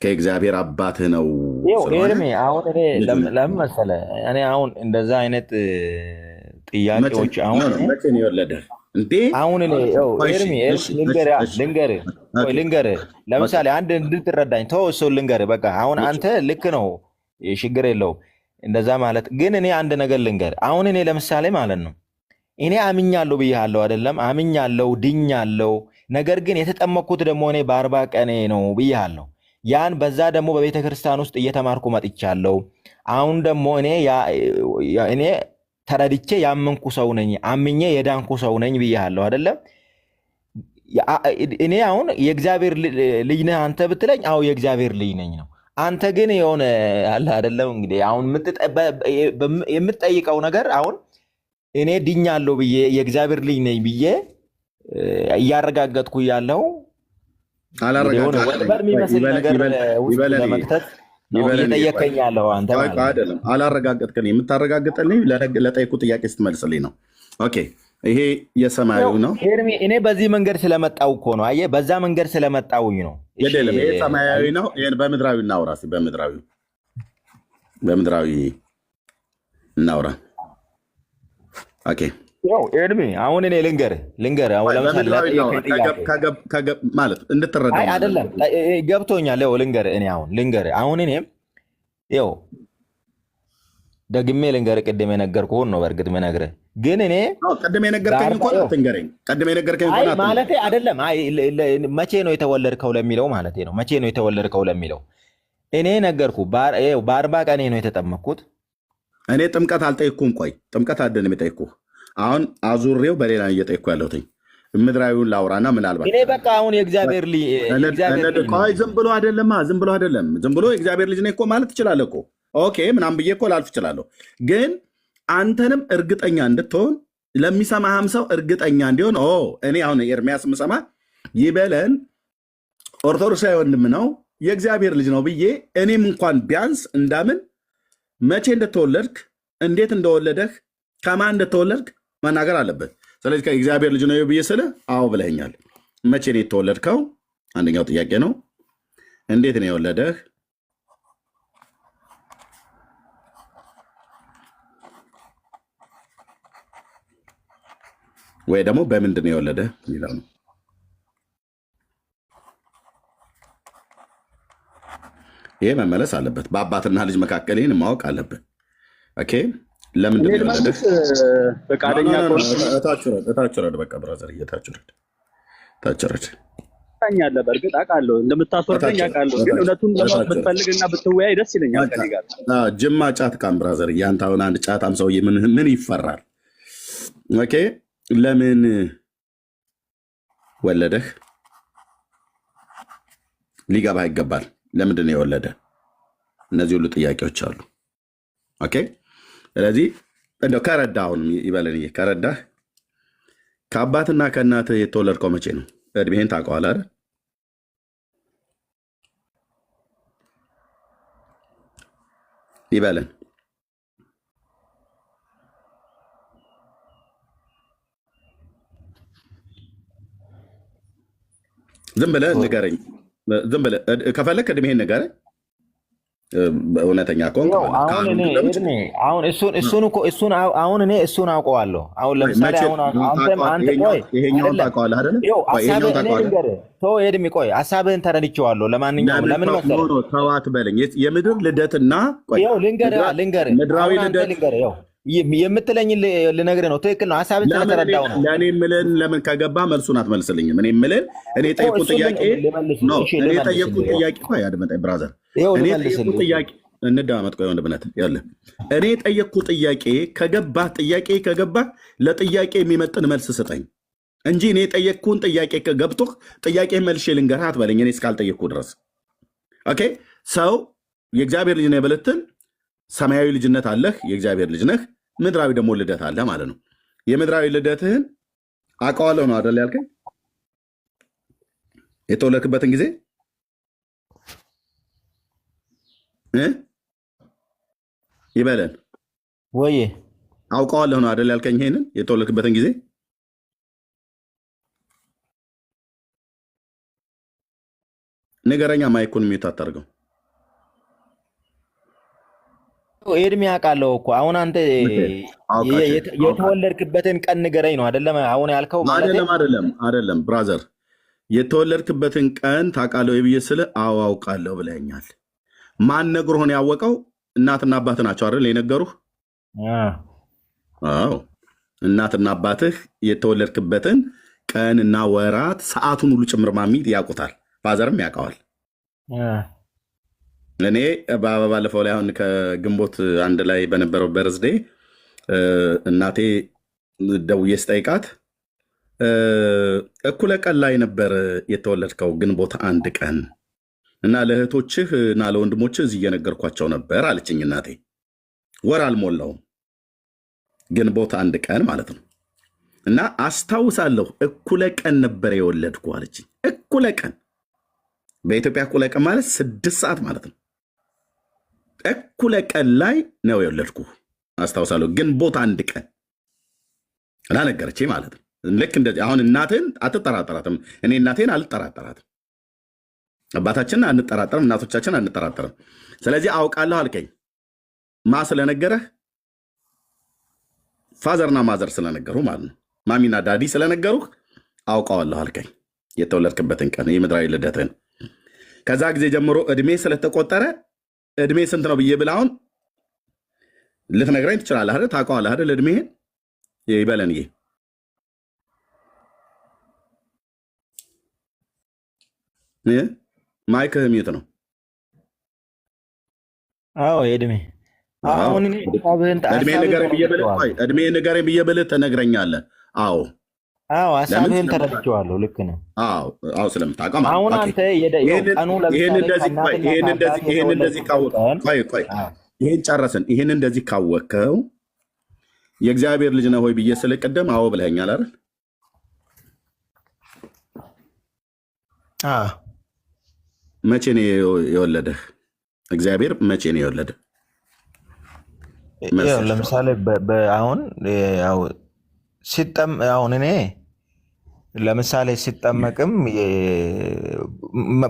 ከእግዚአብሔር አባትህ ነው። ኤርሜ አሁን ለምን መሰለህ እኔ አሁን እንደዛ አይነት ጥያቄዎች አሁን መቼ ነው የወለደህ እንዴ? አሁን ልንገርህ ለምሳሌ አንድ እንድትረዳኝ ተው እሱ ልንገርህ። በቃ አሁን አንተ ልክ ነው፣ ችግር የለውም እንደዛ ማለት። ግን እኔ አንድ ነገር ልንገርህ። አሁን እኔ ለምሳሌ ማለት ነው እኔ አምኛለሁ ብያለሁ አይደለም? አምኛለሁ፣ ድኛለሁ። ነገር ግን የተጠመቅኩት ደግሞ እኔ በ40 ቀኔ ነው ብያለሁ። ያን በዛ ደግሞ በቤተ ክርስቲያን ውስጥ እየተማርኩ መጥቻለሁ። አሁን ደግሞ እኔ ተረድቼ ያመንኩ ሰው ነኝ፣ አምኜ የዳንኩ ሰው ነኝ ብያለሁ አይደለም? እኔ አሁን የእግዚአብሔር ልጅ ነህ አንተ ብትለኝ አዎ የእግዚአብሔር ልጅ ነኝ ነው። አንተ ግን የሆነ አለ አይደለም እንግዲህ አሁን የምትጠይቀው ነገር አሁን እኔ ድኛለሁ ብዬ የእግዚአብሔር ልጅ ነኝ ብዬ እያረጋገጥኩ ያለው ወንበር የሚመስል ነገር ውስጥ ለመክተት ነው እየጠየቀኝ ያለው አንተ ማለት ነው። አይደለም አላረጋገጥክልኝ። የምታረጋግጥልኝ ለጠየቁ ጥያቄ ስትመልስልኝ ነው። ኦኬ ይሄ የሰማዩ ነው። እኔ በዚህ መንገድ ስለመጣው እኮ ነው። አየህ በዛ መንገድ ስለመጣውኝ ነው። የለም ይሄ ሰማያዊ ነው። ይሄን በምድራዊ እናውራ። በምድራዊ እናውራ። ኦኬ ኤርሚ አሁን እኔ ልንገር አሁን ለምሳሌ ማለት እንድትረዳ አይደለም ገብቶኛል። ልንገር እኔም ይኸው ደግሜ ልንገር ቅድም የነገርኩህን ነው። በእርግጥ የምነግርህ ግን እኔ ቅድም የነገርከኝ እንኳን አትንገረኝ። ማለቴ አይደለም መቼ ነው የተወለድከው ለሚለው ማለቴ ነው። መቼ ነው የተወለድከው ለሚለው እኔ ነገርኩህ። በ40 ቀኔ ነው የተጠመቅኩት። እኔ ጥምቀት አልጠይኩም። ቆይ ጥምቀት አይደለም የጠይኩህ። አሁን አዙሬው በሌላ እየጠይኩ ያለሁትኝ ምድራዊውን ላውራና ምናልባት እኔ በቃ አሁን የእግዚአብሔር ልጅ ዝም ብሎ አይደለም ዝም ብሎ የእግዚአብሔር ልጅ ነኝ እኮ ማለት ትችላለህ እኮ ኦኬ ምናምን ብዬ እኮ ላልፍ እችላለሁ። ግን አንተንም እርግጠኛ እንድትሆን ለሚሰማህም ሰው እርግጠኛ እንዲሆን እኔ አሁን ኤርሚያስ የምሰማ ይበለን ኦርቶዶክሳዊ ወንድም ነው የእግዚአብሔር ልጅ ነው ብዬ እኔም እንኳን ቢያንስ እንዳምን መቼ እንደተወለድክ እንዴት እንደወለደህ ከማን እንደተወለድክ መናገር አለበት። ስለዚህ ከእግዚአብሔር ልጅ ነው ብዬ ስልህ አዎ ብለኸኛል። መቼ ነው የተወለድከው? አንደኛው ጥያቄ ነው። እንዴት ነው የወለደህ? ወይ ደግሞ በምንድን ነው የወለደህ የሚለው ነው። ይሄ መመለስ አለበት። በአባትና ልጅ መካከል ይህን ማወቅ አለብን። ኦኬ ለምንድን ነው የወለደህ? ፈቃደኛ እታች ወረድ። በቃ ብራዘር እየታች ወረድ። ታኛለ በእርግጥ አውቃለሁ እንደምታስወርደኝ አውቃለሁ። ግን እውነቱን ለማወቅ ብትፈልግና ብትወያይ ደስ ይለኛል ከእኔ ጋር። ጅማ ጫት ቃም ብራዘር። ያንተ አሁን አንድ ጫታም ሰውዬ ምን ይፈራል? ኦኬ ለምን ወለደህ? ሊገባህ ይገባል። ለምንድን ነው የወለደ? እነዚህ ሁሉ ጥያቄዎች አሉ። ኦኬ ስለዚህ እንደው ከረዳህ አሁንም ይበለን ከረዳህ ከአባትና ከእናትህ የተወለድከው መቼ ነው? እድሜህን ታውቀዋለህ አይደል? ይበለን ዝም ብለህ ንገረኝ። ዝም ብለህ ከፈለክ እድሜህን ንገረኝ። እውነተኛ ከሆንክ አሁን እኔ እሱን አውቀዋለሁ። አሁን ለምሳሌ ይሄኛውን ታውቀዋለህ አይደለ? ኤድሜ ቆይ ሀሳብህን ተረድቼዋለሁ። ለማንኛውም ለምን መሰለህ ተዋት በለኝ። የምድር ልደትና ልንገርህ ምድራዊ ልደት የምትለኝ ልነግርህ ነው። ትክክል ነው። ሀሳብህን ስለተረዳሁ ነው። ለእኔ የምልህን ለምን ከገባህ መልሱን አትመልስልኝም? እኔ የምልህን እኔ የጠየኩት ጥያቄ አድመጠኝ ብራዘር። እኔ የጠየኩት ጥያቄ እንደማመጥ ቆይ ወንድምነት ያለ እኔ የጠየኩት ጥያቄ ከገባህ ለጥያቄ የሚመጥን መልስ ስጠኝ እንጂ እኔ የጠየቅኩህን ጥያቄ ከገብቶህ ጥያቄ መልሼ ልንገርህ አትበለኝ እኔ እስካልጠየቅኩህ ድረስ። ኦኬ ሰው የእግዚአብሔር ልጅ ነህ ብልትል ሰማያዊ ልጅነት አለህ፣ የእግዚአብሔር ልጅ ነህ። ምድራዊ ደግሞ ልደት አለ ማለት ነው። የምድራዊ ልደትህን አውቀዋለሁ ነው አይደል ያልከኝ? የተወለድክበትን ጊዜ ይበለን ወይ አውቀዋለሁ ነው አይደል ያልከኝ? ይሄንን የተወለድክበትን ጊዜ ንገረኛ። ማይኩን ሚዩት አታርገው። ኤድሜ አውቃለሁ እኮ አሁን አንተ የተወለድክበትን ቀን ንገረኝ ነው አይደለም? አሁን ያልከው አይደለም ብራዘር፣ የተወለድክበትን ቀን ታውቃለህ ብዬ ስልህ አዎ አውቃለሁ ብለኸኛል። ማን ነግሮህ ነው ያወቀው? እናትና አባትህ ናቸው አይደል የነገሩህ? አዎ እናትና አባትህ የተወለድክበትን ቀንና ወራት ሰዓቱን ሁሉ ጭምር ማሚት ያውቁታል። ፋዘርም ያውቀዋል። እኔ ባለፈው ላይ አሁን ከግንቦት 1 ላይ በነበረው በርዝዴ እናቴ ደውዬ ስጠይቃት እኩለ ቀን ላይ ነበር የተወለድከው ግንቦት 1 ቀን እና ለእህቶችህ እና ለወንድሞችህ እዚህ እየነገርኳቸው ነበር አለችኝ። እናቴ ወር አልሞላውም ግንቦት 1 ቀን ማለት ነው። እና አስታውሳለሁ እኩለ ቀን ነበር የወለድኩ አለችኝ። እኩለ ቀን በኢትዮጵያ እኩለ ቀን ማለት 6 ሰዓት ማለት ነው። እኩለ ቀን ላይ ነው የወለድኩ አስታውሳለሁ። ግንቦት 1 ቀን ላነገረች ማለት ነው። ልክ እንደዚህ አሁን እናትህን አትጠራጠራትም። እኔ እናቴን አልጠራጠራትም። አባታችንን አንጠራጠርም፣ እናቶቻችን አንጠራጠርም። ስለዚህ አውቃለሁ አልከኝ። ማ ስለነገረህ? ፋዘርና ማዘር ስለነገሩ ማለት ነው። ማሚና ዳዲ ስለነገሩህ አውቀዋለሁ አልከኝ የተወለድክበትን ቀን የምድራዊ ልደትህን። ከዛ ጊዜ ጀምሮ እድሜ ስለተቆጠረ እድሜ ስንት ነው ብዬ ብለህ አሁን ልትነግረኝ ትችላለህ አይደል? ታውቀዋለህ አይደል? እድሜህን ይበለን። ማይክህ ሚዩት ነው። አዎ እድሜ አሁን እድሜ ንገረኝ ብዬ ብልህ ትነግረኛለህ። አዎ ሀሳብህን ተረድቼዋለሁ። ልክ ነው። አዎ ስለምታውቀው አሁን አንተ ይህን ጨረስን። ይህን እንደዚህ ካወቅከው የእግዚአብሔር ልጅ ነህ ሆይ ብዬ ስለቀደም አዎ ብለኸኛል አይደል? መቼ ነው የወለደህ? እግዚአብሔር መቼ ነው የወለደህ? ለምሳሌ አሁን እኔ ለምሳሌ ሲጠመቅም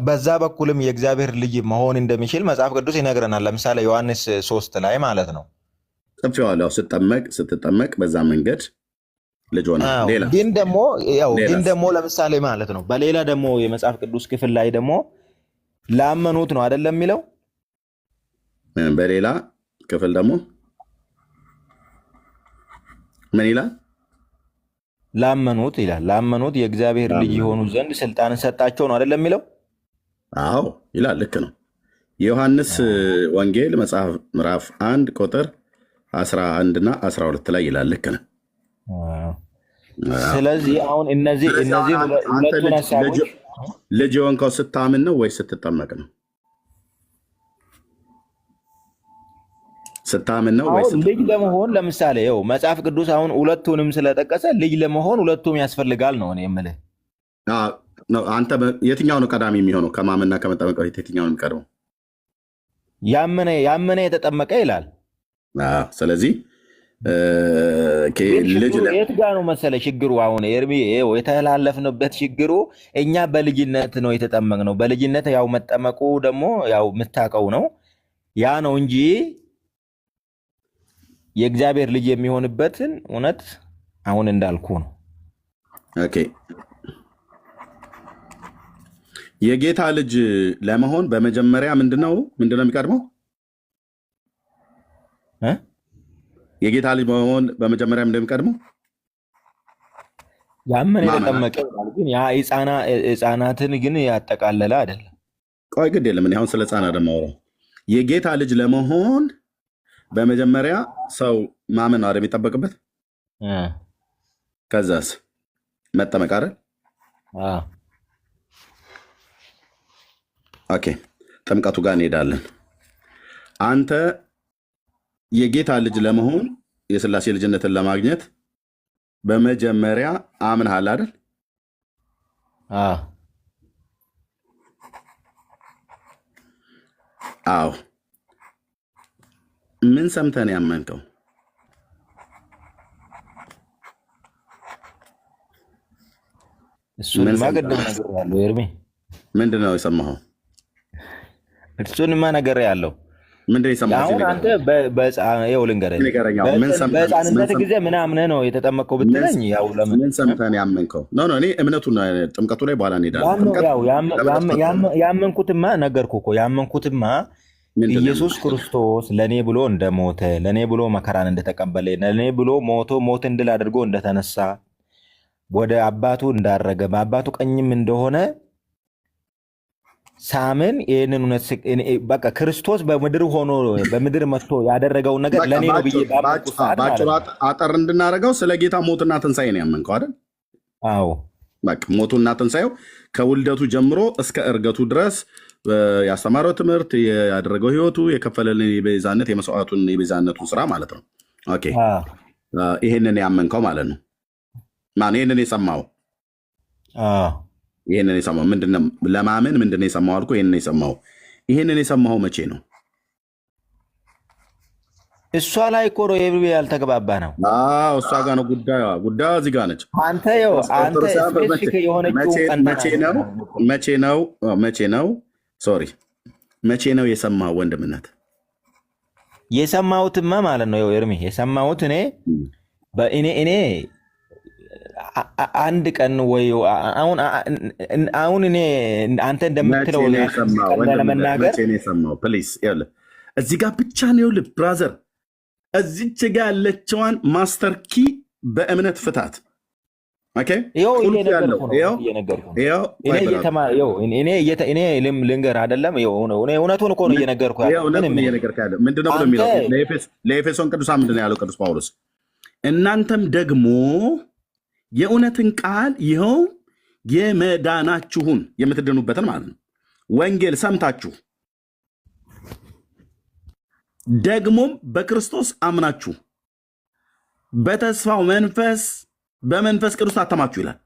በዛ በኩልም የእግዚአብሔር ልጅ መሆን እንደሚችል መጽሐፍ ቅዱስ ይነግረናል። ለምሳሌ ዮሐንስ 3 ላይ ማለት ነው ጽፌዋለሁ። ስትጠመቅ በዛ መንገድ ልጅ ሆነ። ግን ደግሞ ለምሳሌ ማለት ነው በሌላ ደግሞ የመጽሐፍ ቅዱስ ክፍል ላይ ደግሞ ላመኑት ነው አይደለም የሚለው። በሌላ ክፍል ደግሞ ምን ይላል? ላመኑት ይላል። ላመኑት የእግዚአብሔር ልጅ የሆኑ ዘንድ ስልጣንን ሰጣቸው ነው አይደለም የሚለው። አዎ ይላል። ልክ ነው። የዮሐንስ ወንጌል መጽሐፍ ምዕራፍ 1 ቁጥር 11 እና 12 ላይ ይላል። ልክ ነው። ስለዚህ አሁን እነዚህ ሁለቱን ሀሳቦች ልጅ የሆንከው ስታምን ነው ወይስ ስትጠመቅ ነው? ስታምን ነው ወይስ ልጅ ለመሆን ለምሳሌ መጽሐፍ ቅዱስ አሁን ሁለቱንም ስለጠቀሰ ልጅ ለመሆን ሁለቱም ያስፈልጋል ነው እኔ የምልህ። አንተ የትኛው ነው ቀዳሚ የሚሆነው? ከማመንና ከመጠመቅ በፊት የትኛው ነው የሚቀድመው? ያመነ የተጠመቀ ይላል። ስለዚህ የት ጋ ነው መሰለ ችግሩ? አሁን ኤርሚ የተላለፍንበት ችግሩ እኛ በልጅነት ነው የተጠመቅነው። በልጅነት ያው መጠመቁ ደግሞ ያው የምታውቀው ነው ያ ነው እንጂ የእግዚአብሔር ልጅ የሚሆንበትን እውነት አሁን እንዳልኩ ነው። ኦኬ የጌታ ልጅ ለመሆን በመጀመሪያ ምንድነው የሚቀድመው? የጌታ ልጅ መሆን በመጀመሪያ እንደሚቀድመው ያመነ የተጠመቀ ግን ያ ሕፃናትን ግን ያጠቃለለ አይደለም። ቆይ ግድ የለም። እኔ አሁን ስለ ሕፃናት ደግሞ አወራሁ። የጌታ ልጅ ለመሆን በመጀመሪያ ሰው ማመን ነው የሚጠበቅበት። ከዛስ መጠመቅ አይደል? ኦኬ ጥምቀቱ ጋር እንሄዳለን። አንተ የጌታ ልጅ ለመሆን የሥላሴ ልጅነትን ለማግኘት በመጀመሪያ አምነሃል አይደል? አዎ። ምን ሰምተን ያመንከው? እሱንማ ቅድም ነገር ያለው ኤርሚ ምንድን ነው የሰማኸው? እሱንማ ነገር ያለው ምንድን ነው የሰማኸው? አሁን አንተ በሕፃንነት ጊዜ ምናምን ነው የተጠመቀው ብትለኝ ያው ለምን ምን ሰምተን ያመንከው? እኔ እምነቱን ጥምቀቱ ላይ በኋላ እንሄዳለን። ያመንኩትማ ነገርኩህ እኮ ያመንኩትማ ኢየሱስ ክርስቶስ ለእኔ ብሎ እንደሞተ፣ ለእኔ ብሎ መከራን እንደተቀበለ፣ ለእኔ ብሎ ሞትን ድል አድርጎ እንደተነሳ፣ ወደ አባቱ እንዳረገ፣ በአባቱ ቀኝም እንደሆነ ሳምን። ይህንን እውነት በቃ ክርስቶስ በምድር ሆኖ በምድር መጥቶ ያደረገውን ነገር ለእኔ ነው ብዬ ባጭሩ አጠር እንድናደርገው ስለ ጌታ ሞትና ትንሣኤ ነው ያመንከው አይደል? አዎ በቃ ሞቱና ትንሣኤው ከውልደቱ ጀምሮ እስከ እርገቱ ድረስ ያስተማረው ትምህርት፣ ያደረገው ህይወቱ፣ የከፈለልን የቤዛነት የመስዋዕቱን የቤዛነቱን ስራ ማለት ነው። ኦኬ ይሄንን ያመንከው ማለት ነው። ማን ይሄንን የሰማው? ይሄንን የሰማው ምንድነው? ለማመን ምንድነው የሰማው አልኩ። ይሄንን የሰማው መቼ ነው? እሷ ላይ እኮ ነው ያልተግባባ ነው። እሷ ጋር ነው ጉዳዩ እዚህ ጋር ነች። አንተ ስፔሲፊክ የሆነችው መቼ ነው የሰማው ወንድምነት? የሰማሁትማ ማለት ነው ኤርሚ የሰማሁት እኔ አንድ ቀን ወይ አሁን እኔ አንተ እንደምትለው ለመናገር ፕሊዝ እዚህ ጋር ብቻ ነው ብራዘር፣ እዚች ጋር ያለችዋን ማስተር ኪ በእምነት ፍታት። እኔ ልንገር አይደለም እውነቱን እኮ ነው እየነገርኩ ያለው። ምንድን ነው ብሎ የሚለው ለኤፌሶን ቅዱሳን ምንድን ነው ያለው ቅዱስ ጳውሎስ? እናንተም ደግሞ የእውነትን ቃል ይኸው የመዳናችሁን የምትድኑበትን ማለት ነው ወንጌል ሰምታችሁ ደግሞም በክርስቶስ አምናችሁ በተስፋው በመንፈስ ቅዱስ ታተማችሁ ይላል።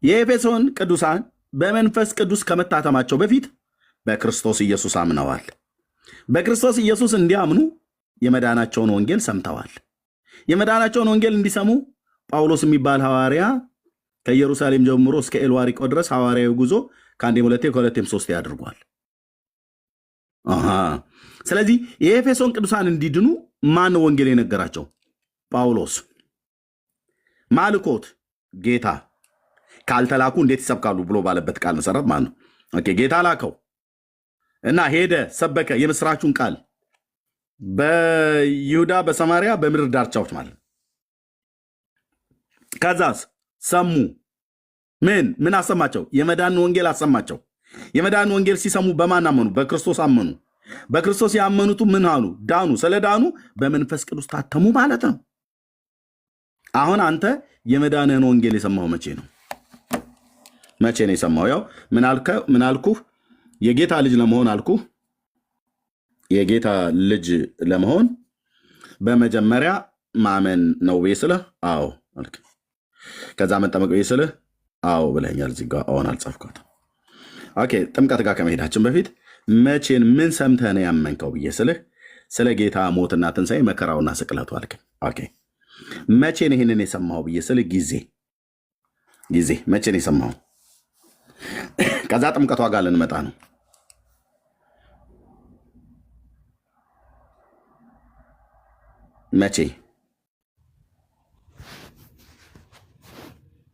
የኤፌሶን ቅዱሳን በመንፈስ ቅዱስ ከመታተማቸው በፊት በክርስቶስ ኢየሱስ አምነዋል። በክርስቶስ ኢየሱስ እንዲያምኑ የመዳናቸውን ወንጌል ሰምተዋል። የመዳናቸውን ወንጌል እንዲሰሙ ጳውሎስ የሚባል ሐዋርያ ከኢየሩሳሌም ጀምሮ እስከ ኤልዋሪቆ ድረስ ሐዋርያዊ ጉዞ ከአንዴም ሁለቴ ከሁለቴም ሶስቴ አድርጓል። ስለዚህ የኤፌሶን ቅዱሳን እንዲድኑ ማን ወንጌል የነገራቸው? ጳውሎስ። ማልኮት ጌታ ካልተላኩ እንዴት ይሰብካሉ ብሎ ባለበት ቃል መሰረት ማለት ነው። ጌታ ላከው እና ሄደ፣ ሰበከ የምስራቹን ቃል በይሁዳ በሰማሪያ በምድር ዳርቻዎች ማለት ነው። ከዛስ ሰሙ። ምን አሰማቸው? የመዳን ወንጌል አሰማቸው። የመዳን ወንጌል ሲሰሙ በማን አመኑ? በክርስቶስ አመኑ። በክርስቶስ ያመኑቱ ምን አሉ? ዳኑ። ስለ ዳኑ በመንፈስ ቅዱስ ታተሙ ማለት ነው። አሁን አንተ የመዳንህን ወንጌል የሰማው መቼ ነው? መቼ ነው የሰማው? ያው ምን አልኩህ? የጌታ ልጅ ለመሆን አልኩህ። የጌታ ልጅ ለመሆን በመጀመሪያ ማመን ነው ብዬ ስልህ አዎ አልክ። ከዛ መጠመቅ ብዬ ስልህ አዎ ብለኛል። እዚህ ጋር አሁን አልጻፍኳትም። ኦኬ፣ ጥምቀት ጋር ከመሄዳችን በፊት መቼን ምን ሰምተህ ነው ያመንከው ብዬ ስልህ ስለ ጌታ ሞትና ትንሣኤ መከራውና ስቅለቱ አልክ። ኦኬ፣ መቼን ይህንን የሰማው ብዬ ስልህ ጊዜ መቼን የሰማው? ከዛ ጥምቀቷ ጋር ልንመጣ ነው። መቼ?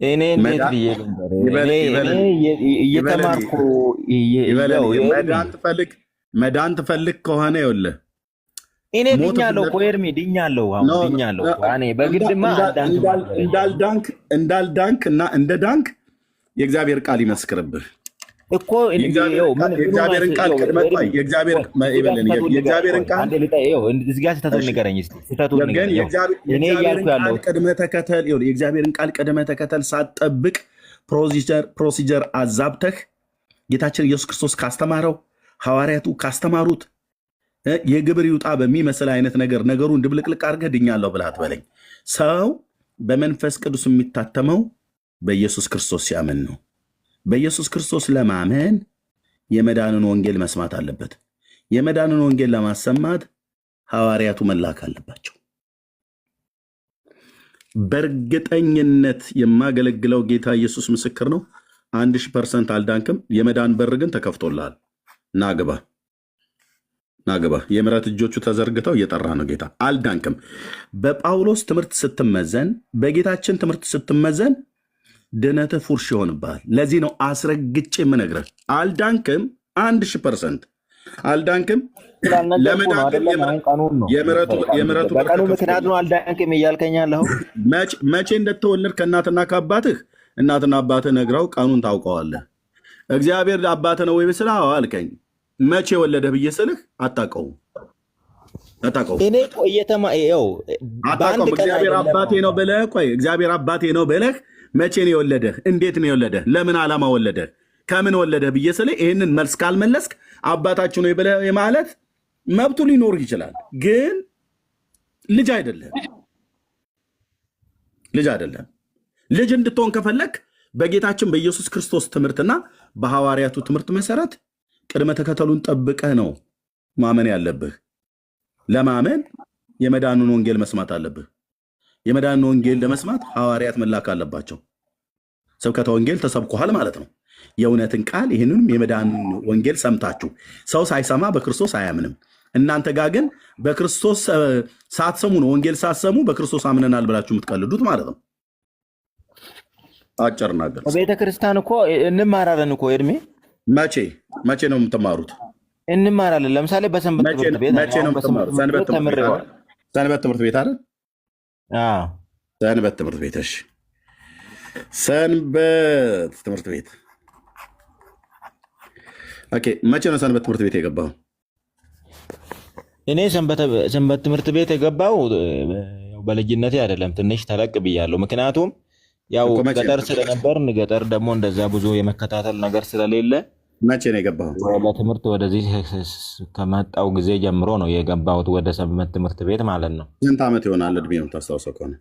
እኔ እንዴት ብዬ እየተማርኩ መዳን ትፈልግ ከሆነ ይኸውልህ እኔ ድኛለሁ እኮ ኤርሚ ድኛለሁ። አሁን ድኛለሁ እኔ በግድማ እንዳልዳንክ እና እንደ ዳንክ የእግዚአብሔር ቃል ይመስክርብህ እኮ የእግዚአብሔርን ቃል ቅድመ ተከተል ሳትጠብቅ ፕሮሲጀር አዛብተህ ጌታችን ኢየሱስ ክርስቶስ ካስተማረው ሐዋርያቱ ካስተማሩት የግብር ይውጣ በሚመስል አይነት ነገሩን ድብልቅልቅ አድርገህ ድኛለሁ ብለህ አትበለኝ። ሰው በመንፈስ ቅዱስ የሚታተመው በኢየሱስ ክርስቶስ ሲያምን ነው። በኢየሱስ ክርስቶስ ለማመን የመዳንን ወንጌል መስማት አለበት። የመዳንን ወንጌል ለማሰማት ሐዋርያቱ መላክ አለባቸው። በእርግጠኝነት የማገለግለው ጌታ ኢየሱስ ምስክር ነው። 1000% አልዳንክም። የመዳን በር ግን ተከፍቶልሃል። ናግባ የምሕረት እጆቹ ተዘርግተው እየጠራ ነው ጌታ። አልዳንክም። በጳውሎስ ትምህርት ስትመዘን፣ በጌታችን ትምህርት ስትመዘን ድነትህ ፉርሽ ይሆንብሃል። ለዚህ ነው አስረግጬ የምነግርህ አልዳንክም። 1000% አልዳንክም። የምሕረቱ በቀኑ ምክንያት ነው አልዳንክም እያልከኝ ያለኸው። መቼ እንደተወለድ ከእናትና ከአባትህ እናትና አባትህ ነግረው ቀኑን ታውቀዋለህ። እግዚአብሔር አባትህ ነው ወይ ብስልህ አዎ አልከኝ። መቼ ወለደህ ብዬ ስልህ አታውቀውም። እግዚአብሔር አባቴ ነው ብለህ እግዚአብሔር አባቴ ነው ብለህ መቼ ነው የወለደህ? እንዴት ነው የወለደህ? ለምን ዓላማ ወለደህ? ከምን ወለደህ ብዬ ስልህ ይህንን መልስ ካልመለስክ አባታችሁ ነው ብለህ ማለት መብቱ ሊኖርህ ይችላል፣ ግን ልጅ አይደለም። ልጅ እንድትሆን ከፈለክ በጌታችን በኢየሱስ ክርስቶስ ትምህርትና በሐዋርያቱ ትምህርት መሰረት ቅድመ ተከተሉን ጠብቀህ ነው ማመን ያለብህ። ለማመን የመዳኑን ወንጌል መስማት አለብህ። የመዳኑን ወንጌል ለመስማት ሐዋርያት መላክ አለባቸው። ስብከተ ወንጌል ተሰብኳል ማለት ነው። የእውነትን ቃል ይህንንም የመዳን ወንጌል ሰምታችሁ ሰው ሳይሰማ በክርስቶስ አያምንም። እናንተ ጋር ግን በክርስቶስ ሳትሰሙ ነው ወንጌል ሳትሰሙ በክርስቶስ አምነናል ብላችሁ የምትቀልዱት ማለት ነው። አጭር ነገር ቤተ ክርስቲያን እኮ እንማራለን እኮ እድሜ መቼ ነው የምትማሩት? እንማራለን። ለምሳሌ በሰንበት ትምህርት ቤት መቼ ነው የምትማሩት? ሰንበት ትምህርት ቤት አይደል? ሰንበት ትምህርት ቤት። እሺ፣ ሰንበት ትምህርት ቤት ኦኬ። መቼ ነው ሰንበት ትምህርት ቤት የገባው? እኔ ሰንበት ትምህርት ቤት የገባው በልጅነቴ አይደለም፣ ትንሽ ተለቅ ብያለሁ። ምክንያቱም ያው ገጠር ስለነበር ገጠር ደግሞ እንደዛ ብዙ የመከታተል ነገር ስለሌለ። መቼ ነው የገባው? ለትምህርት ወደዚህ ከመጣው ጊዜ ጀምሮ ነው የገባሁት ወደ ሰንበት ትምህርት ቤት ማለት ነው። ስንት ዓመት ይሆናል እድሜ ነው ታስታውሰው ከሆነ?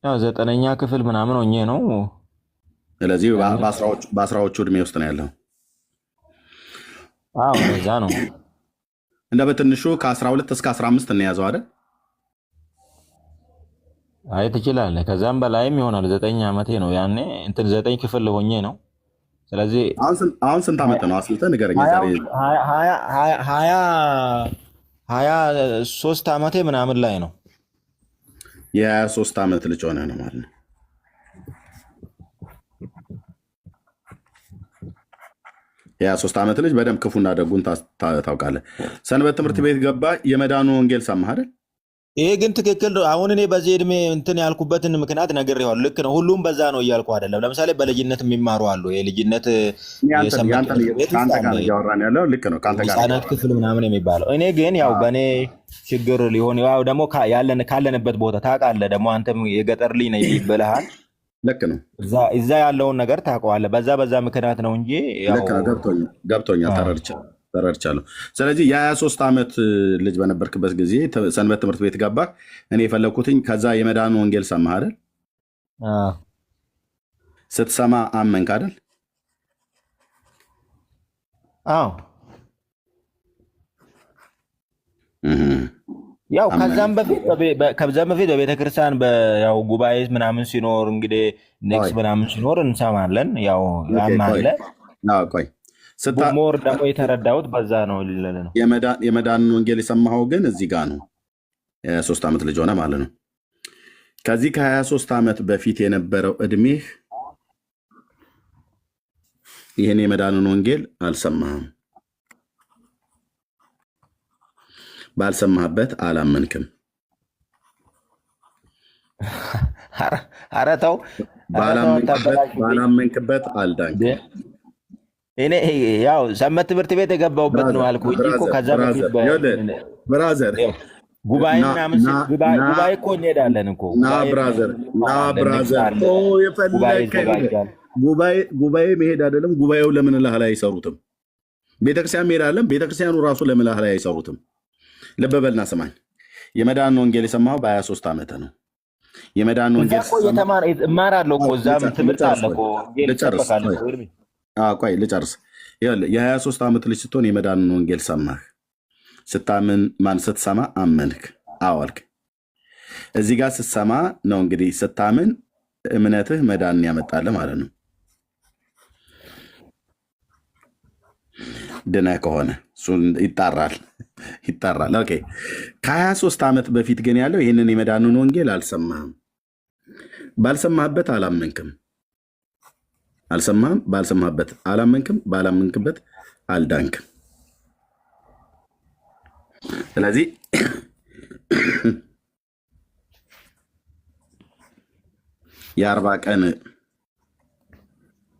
ያው 9ኛ ክፍል ምናምን ሆኜ ነው። ስለዚህ በአስራዎቹ እድሜ ውስጥ ነው ያለው። አዎ እዛ ነው። እንደ በትንሹ ከ12 እስከ 15 እንያዘው አይደል? አይ ትችላለህ። ከዛም በላይም ይሆናል። 9 ዓመቴ ነው ያኔ 9 ክፍል ሆኜ ነው። ስለዚህ አሁን ስንት ዓመት ነው አስልተህ ንገረኝ። 23 ዓመቴ ምናምን ላይ ነው። የ23 ዓመት ልጅ ሆነ ነው ማለት ነው። የ23 ዓመት ልጅ በደንብ ክፉና ደጉን ታውቃለህ። ሰንበት ትምህርት ቤት ገባ፣ የመዳኑ ወንጌል ሰማህ አይደል? ይሄ ግን ትክክል ነው። አሁን እኔ በዚህ እድሜ እንትን ያልኩበትን ምክንያት ነግሬዋለሁ። ልክ ነው። ሁሉም በዛ ነው እያልኩ አይደለም። ለምሳሌ በልጅነት የሚማሩ አሉ። የልጅነት ህፃናት ክፍል ምናምን የሚባለው። እኔ ግን ያው በእኔ ችግር ሊሆን ያው ደግሞ ካለንበት ቦታ ታውቃለህ። ደግሞ አንተም የገጠር ልጅ ነኝ ብለሃል። ልክ ነው። እዛ ያለውን ነገር ታውቀዋለህ። በዛ ምክንያት ነው እንጂ ገብቶኛል፣ ተረድቻለሁ። ስለዚህ የ23 ዓመት ልጅ በነበርክበት ጊዜ ሰንበት ትምህርት ቤት ገባህ። እኔ የፈለግኩትኝ ከዛ የመዳኑ ወንጌል ሰማህ አይደል? ስትሰማ አመንክ አይደል? አዎ። ያው ከዛም በፊት በቤተክርስቲያን ያው ጉባኤ ምናምን ሲኖር እንግዲህ ኔክስ ምናምን ሲኖር እንሰማለን። ያው ያማለ ቆይ ሞር ደግሞ የተረዳሁት በዛ ነው። የመዳን ወንጌል የሰማኸው ግን እዚህ ጋር ነው። የ23 ዓመት ልጅ ሆነ ማለት ነው። ከዚህ ከ23 ዓመት በፊት የነበረው እድሜህ ይህን የመዳኑን ወንጌል አልሰማህም። ባልሰማህበት አላመንክም። ኧረ ተው፣ ባላመንክበት አልዳንክም። እኔ ያው ሰንበት ትምህርት ቤት የገባሁበት ነው አልኩህ እንጂ እኮ ከዛ በፊት ብራዘር ጉባኤ ምናምን ጉባኤ እኮ እንሄዳለን እኮ ጉባኤ መሄድ አይደለም። ጉባኤው ለምን እልህ ላይ አይሰሩትም? ቤተክርስቲያን መሄዳለን። ቤተክርስቲያኑ ራሱ ለምን እልህ ላይ አይሰሩትም? ልብ በልና ስማኝ። የመዳን ወንጌል የሰማኸው በ23 ዓመት ነው። የመዳን ወንጌል እማራለሁ እኮ እዛም ትምህርት አለ እኮ። ቆይ ልጨርስ። የ23 ዓመት ልጅ ስትሆን የመዳንን ወንጌል ሰማህ። ስትሰማ አመንክ። አዋልክ። እዚህ ጋር ስትሰማ ነው እንግዲህ ስታምን እምነትህ መዳንን ያመጣልህ ማለት ነው። ድነህ ከሆነ እሱ ይጣራል። ኦኬ። ከ23 ዓመት በፊት ግን ያለው ይህንን የመዳንን ወንጌል አልሰማህም። ባልሰማህበት አላመንክም። አልሰማህም፣ ባልሰማህበት አላመንክም፣ ባላመንክበት አልዳንክም። ስለዚህ የ40 ቀን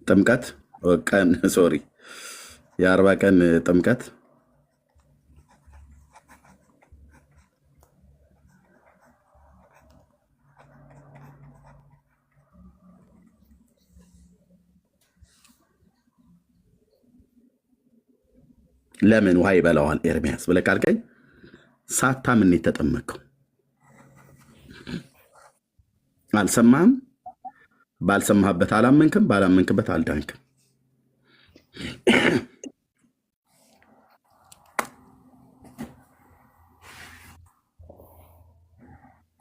ጥምቀት የ40 ቀን ጥምቀት ለምን ውሃ ይበላዋል ኤርሚያስ ብለህ ካልከኝ ሳታምን የተጠመቀው አልሰማህም፣ ባልሰማህበት አላመንክም፣ ባላመንክበት አልዳንክም።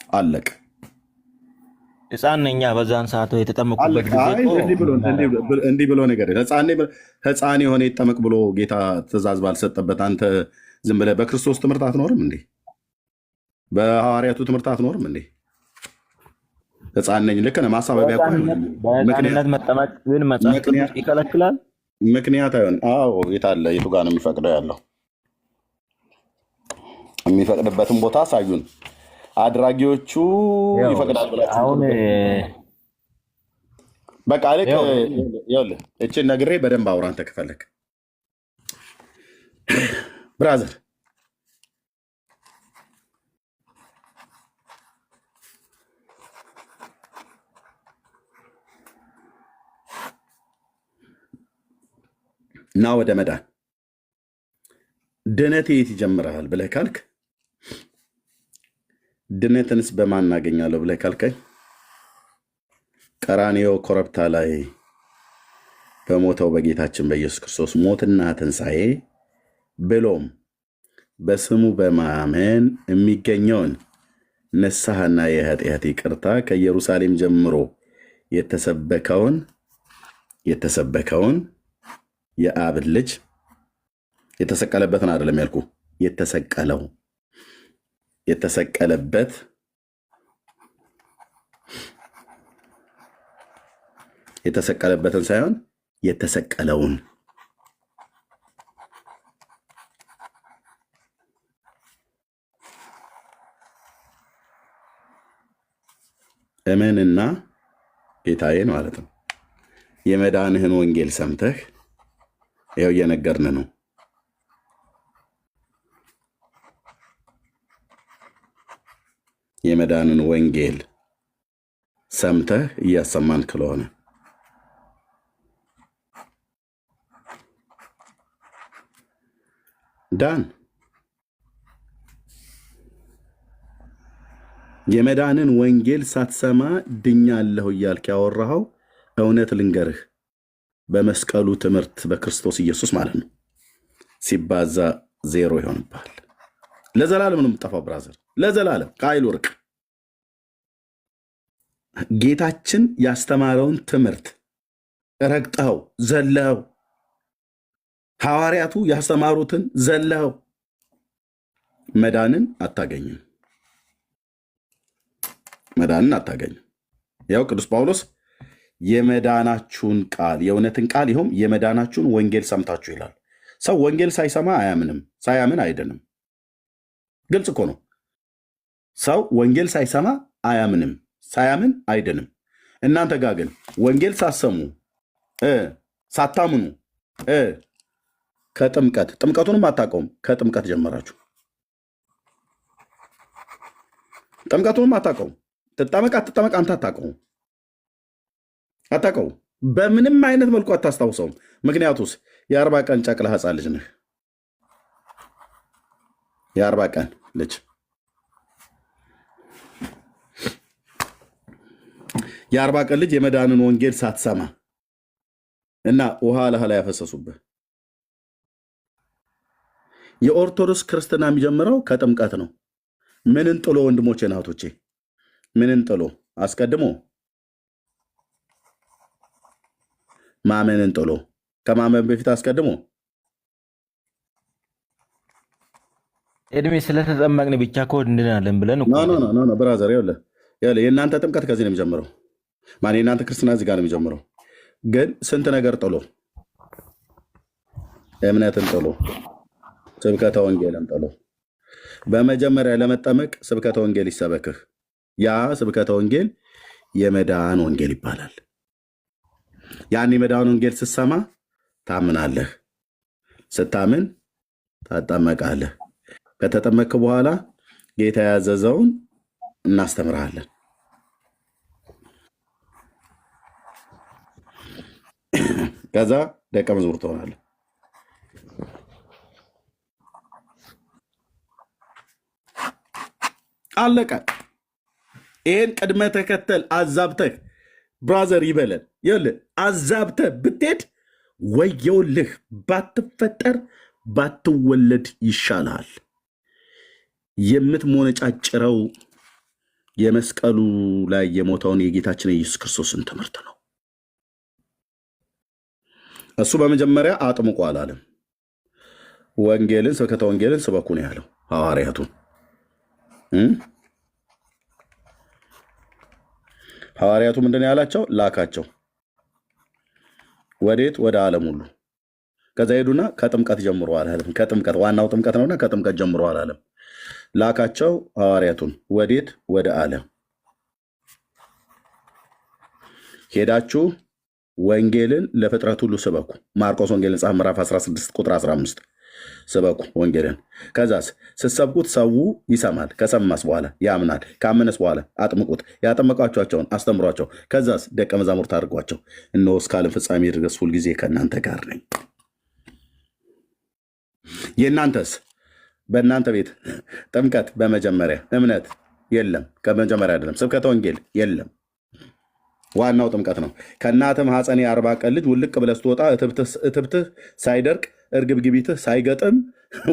አለቀ። ሕፃን ነኛ በዛን ሰዓት የተጠመቁበት ጊዜ እንዲህ ብሎ ነገር ሕፃን የሆነ ይጠመቅ ብሎ ጌታ ትእዛዝ ባልሰጠበት አንተ ዝም ብለህ በክርስቶስ ትምህርት አትኖርም እንዴ? በሐዋርያቱ ትምህርት አትኖርም እንዴ? ሕፃን ነኝ ልክ ነህ። ማሳበቢያ በሕፃንነት መጠመቅ ግን መጽሐፍ ቅዱስ ይከለክላል። ምክንያት አይሆን። አዎ የታለ? የቱ ጋር ነው የሚፈቅደው ያለው? የሚፈቅድበትን ቦታ አሳዩን። አድራጊዎቹ ይፈቅዳል ብላችሁ አሁን በቃ ልክ ይኸውልህ፣ እችን ነግሬ በደንብ አውራን ተከፈለክ ብራዘር። እና ወደ መዳን ድነት የት ይጀምራል ብለህ ካልክ፣ ድነትንስ በማን እናገኛለሁ ብለህ ካልከኝ፣ ቀራንዮ ኮረብታ ላይ በሞተው በጌታችን በኢየሱስ ክርስቶስ ሞትና ትንሣኤ ብሎም በስሙ በማመን የሚገኘውን ንስሐና የኃጢአት ይቅርታ ከኢየሩሳሌም ጀምሮ የተሰበከውን የአብን ልጅ የተሰቀለበትን አይደለም ያልኩ፣ የተሰቀለበትን ሳይሆን የተሰቀለውን እመንና ጌታዬን ማለት ነው። የመዳንህን ወንጌል ሰምተህ ይኸው እየነገርን ነው። የመዳንን ወንጌል ሰምተህ እያሰማን ስለሆነ ዳን። የመዳንን ወንጌል ሳትሰማ ድኛለሁ እያልክ ያወራኸው እውነት ልንገርህ፣ በመስቀሉ ትምህርት በክርስቶስ ኢየሱስ ማለት ነው ሲባዛ ዜሮ ይሆንብሃል። ለዘላለም ነው የምጠፋው ብራዘር፣ ለዘላለም ከኃይሉ ርቅ። ጌታችን ያስተማረውን ትምህርት ረግጠኸው ዘለኸው፣ ሐዋርያቱ ያስተማሩትን ዘለኸው መዳንን አታገኝም። ያው ቅዱስ ጳውሎስ የመዳናችሁን ቃል የእውነትን ቃል ይኸውም የመዳናችሁን ወንጌል ሰምታችሁ ይላል። ሰው ወንጌል ሳይሰማ አያምንም፣ ሳያምን አይድንም። ግልጽ እኮ ነው። ሰው ወንጌል ሳይሰማ አያምንም፣ ሳያምን አይድንም። እናንተ ጋር ግን ወንጌል ሳሰሙ ሳታምኑ ጥምቀቱንም አታውቀውም፣ ከጥምቀት ጀመራችሁ። ጥምቀቱንም አታውቀውም። ትጠመቅ አትጠመቅ አንተ አታውቀውም። በምንም አይነት መልኩ አታስታውሰውም። ምክንያቱስ የ40 ቀን ጨቅላ ሕፃን ልጅ ነህ። የ40 ቀን ልጅ የመዳንን ወንጌል ሳትሰማ እና ውሃ ለህ ላይ ያፈሰሱብህ። የኦርቶዶክስ ክርስትና የሚጀምረው ከጥምቀት ነው። ምንን ጥሎ ወንድሞቼ ናቶቼ፣ ምንን ጥሎ አስቀድሞ ማመንን ጥሎ፣ ከማመን በፊት አስቀድሞ እድሜ ስለተጠመቅን ብቻ እኮ እንድናለን ብለን ኖ ብራዘር፣ የእናንተ ጥምቀት ከዚህ ነው የሚጀምረው። የእናንተ ክርስትና እዚህ ጋር ነው የሚጀምረው። ግን ስንት ነገር ጥሎ፣ እምነትን ጥሎ፣ ስብከተ ወንጌልን ጥሎ፣ በመጀመሪያ ለመጠመቅ ስብከተ ወንጌል ይሰበክህ። ያ ስብከተ ወንጌል የመዳን ወንጌል ይባላል። ያን የመዳን ወንጌል ስትሰማ ታምናለህ። ስታምን ታጠመቃለህ። ከተጠመቅክ በኋላ ጌታ ያዘዘውን እናስተምርሃለን። ከዛ ደቀ መዝሙር ትሆናለህ። አለቀ። ይህን ቅድመ ተከተል አዛብተህ ብራዘር ይበለን አዛብተህ ብትሄድ ወየውልህ፣ ባትፈጠር ባትወለድ ይሻልሃል። የምትሞነጫጭረው የመስቀሉ ላይ የሞተውን የጌታችን የኢየሱስ ክርስቶስን ትምህርት ነው። እሱ በመጀመሪያ አጥምቁ አላለም። ወንጌልን ስብከተ ወንጌልን ስበኩ ነው ያለው ሐዋርያቱን። ሐዋርያቱ ምንድን ነው ያላቸው? ላካቸው። ወዴት? ወደ ዓለም ሁሉ። ከዛ ሄዱና ከጥምቀት ጀምሮ አላለም። ከጥምቀት ዋናው ጥምቀት ነውና ከጥምቀት ጀምሮ አላለም። ላካቸው ሐዋርያቱን ወዴት? ወደ ዓለም ሄዳችሁ ወንጌልን ለፍጥረት ሁሉ ስበኩ። ማርቆስ ወንጌልን ጻፍ ምዕራፍ 16 ቁጥር 15 ስበኩ ወንጌልን። ከዛስ ስትሰብኩት ሰው ይሰማል። ከሰማስ በኋላ ያምናል። ካመነስ በኋላ አጥምቁት። ያጠመቃቸውን አስተምሯቸው። ከዛስ ደቀ መዛሙርት አድርጓቸው። እነሆ እስከ ዓለም ፍጻሜ ድረስ ሁልጊዜ ከእናንተ ጋር ነኝ። የእናንተስ? በእናንተ ቤት ጥምቀት በመጀመሪያ፣ እምነት የለም ከመጀመሪያ አይደለም። ስብከተ ወንጌል የለም። ዋናው ጥምቀት ነው። ከእናትህ ማኅፀን 40 ቀን ልጅ ውልቅ ብለህ ስትወጣ እትብትህ ሳይደርቅ እርግብግቢትህ ሳይገጥም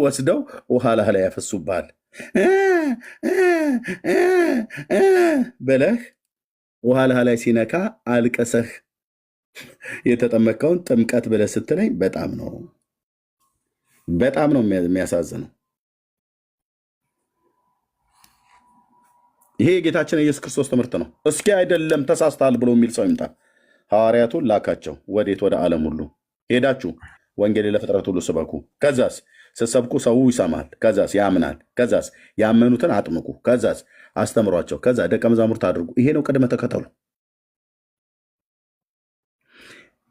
ወስደው ውሃ ላይ ያፈሱብሃል ብለህ ውሃ ላይ ሲነካ አልቀሰህ የተጠመቀውን ጥምቀት ብለህ ስትለኝ በጣም ነው የሚያሳዝነው። ይሄ የጌታችን የኢየሱስ ክርስቶስ ትምህርት ነው። እስኪ አይደለም ተሳስተሃል ብሎ የሚል ሰው ይምጣ። ሐዋርያቱን ላካቸው ወዴት? ወደ ዓለም ሁሉ ሄዳችሁ ወንጌል ለፍጥረት ሁሉ ስበኩ። ከዛስ ስትሰብኩ ሰው ይሰማል። ከዛስ ያምናል። ከዛስ ያመኑትን አጥምቁ። ከዛስ አስተምሯቸው። ከዛ ደቀ መዛሙርት አድርጉ። ይሄ ነው ቅድመ ተከተሉ።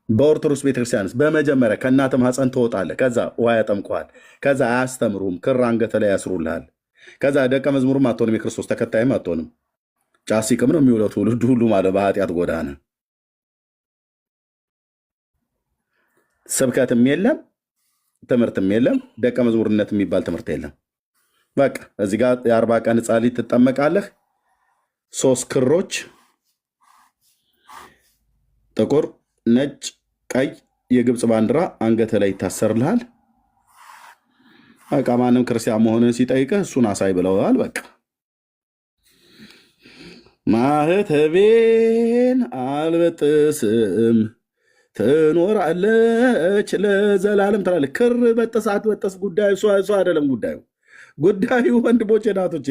በኦርቶዶክስ ቤተክርስቲያንስ በመጀመሪያ ከእናትህ ማኅፀን ትወጣለህ። ከዛ ውሃ ያጠምቀዋል። ከዛ አያስተምሩም። ክር አንገት ላይ ያስሩልሃል። ከዛ ደቀ መዝሙርም አትሆንም፣ የክርስቶስ ተከታይም አትሆንም። ጫት ሲቅም ነው የሚውለው ትውልድ ሁሉ ማለት በኃጢአት ጎዳና። ስብከትም የለም፣ ትምህርትም የለም፣ ደቀ መዝሙርነት የሚባል ትምህርት የለም። በቃ እዚህ ጋር የ40 ቀን ሕፃን ልጅ ትጠመቃለህ። 3 ክሮች ጥቁር፣ ነጭ፣ ቀይ የግብፅ ባንዲራ አንገት ላይ ይታሰርልሃል። በቃ ማንም ክርስቲያን መሆንን ሲጠይቅህ እሱን አሳይ ብለዋል። በቃ ማህተቤን አልበጥስም ትኖራለች ለዘላለም ትላለህ። ክር በጥስ አትበጥስ ጉዳዩ እሱ አይደለም። ጉዳዩ ወንድሞቼ ናቶቼ፣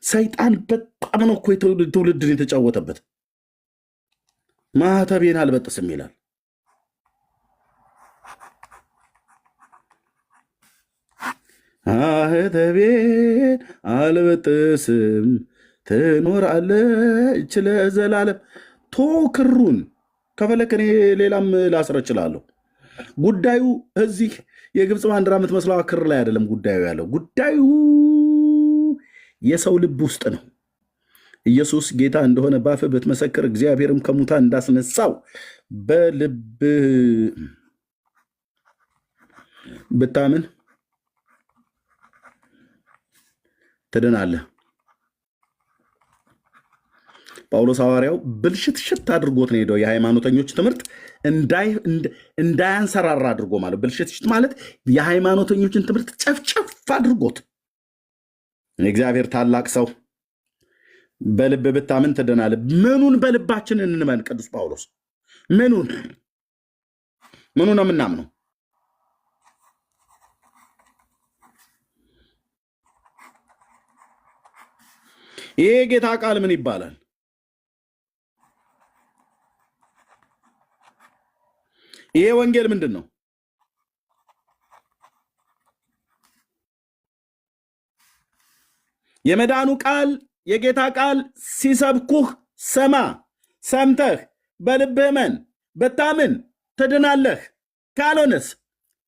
ሰይጣን በጣም ነው እኮ ትውልድን የተጫወተበት። ማህተቤን አልበጥስም ይላል። ማህተቤን አልበጥስም ትኖራለች ለዘላለም። ክሩን ከፈለክ እኔ ሌላም ላስረ እችላለሁ። ጉዳዩ እዚህ የግብፅ ባንዲራ የምትመስለው ክር ላይ አይደለም። ጉዳዩ ያለው ጉዳዩ የሰው ልብ ውስጥ ነው። ኢየሱስ ጌታ እንደሆነ ባፍህ ብትመሰክር እግዚአብሔርም ከሙታን እንዳስነሳው በልብህ ብታምን ትድናለህ። ጳውሎስ ሐዋርያው ብልሽትሽት አድርጎት ነው ሄደው የሃይማኖተኞች ትምህርት እንዳያንሰራራ አድርጎ ማለት ብልሽትሽት ማለት የሃይማኖተኞችን ትምህርት ጨፍጨፍ አድርጎት። እግዚአብሔር ታላቅ ሰው በልብ ብታምን ትድናለህ። ምኑን በልባችን እንመን? ቅዱስ ጳውሎስ ምኑን ነው የምናምነው? ይሄ ጌታ ቃል ምን ይባላል? ይሄ ወንጌል ምንድን ነው? የመዳኑ ቃል የጌታ ቃል ሲሰብኩህ ሰማ። ሰምተህ በልብህ እመን። ብታምን ትድናለህ፣ ካልሆነስ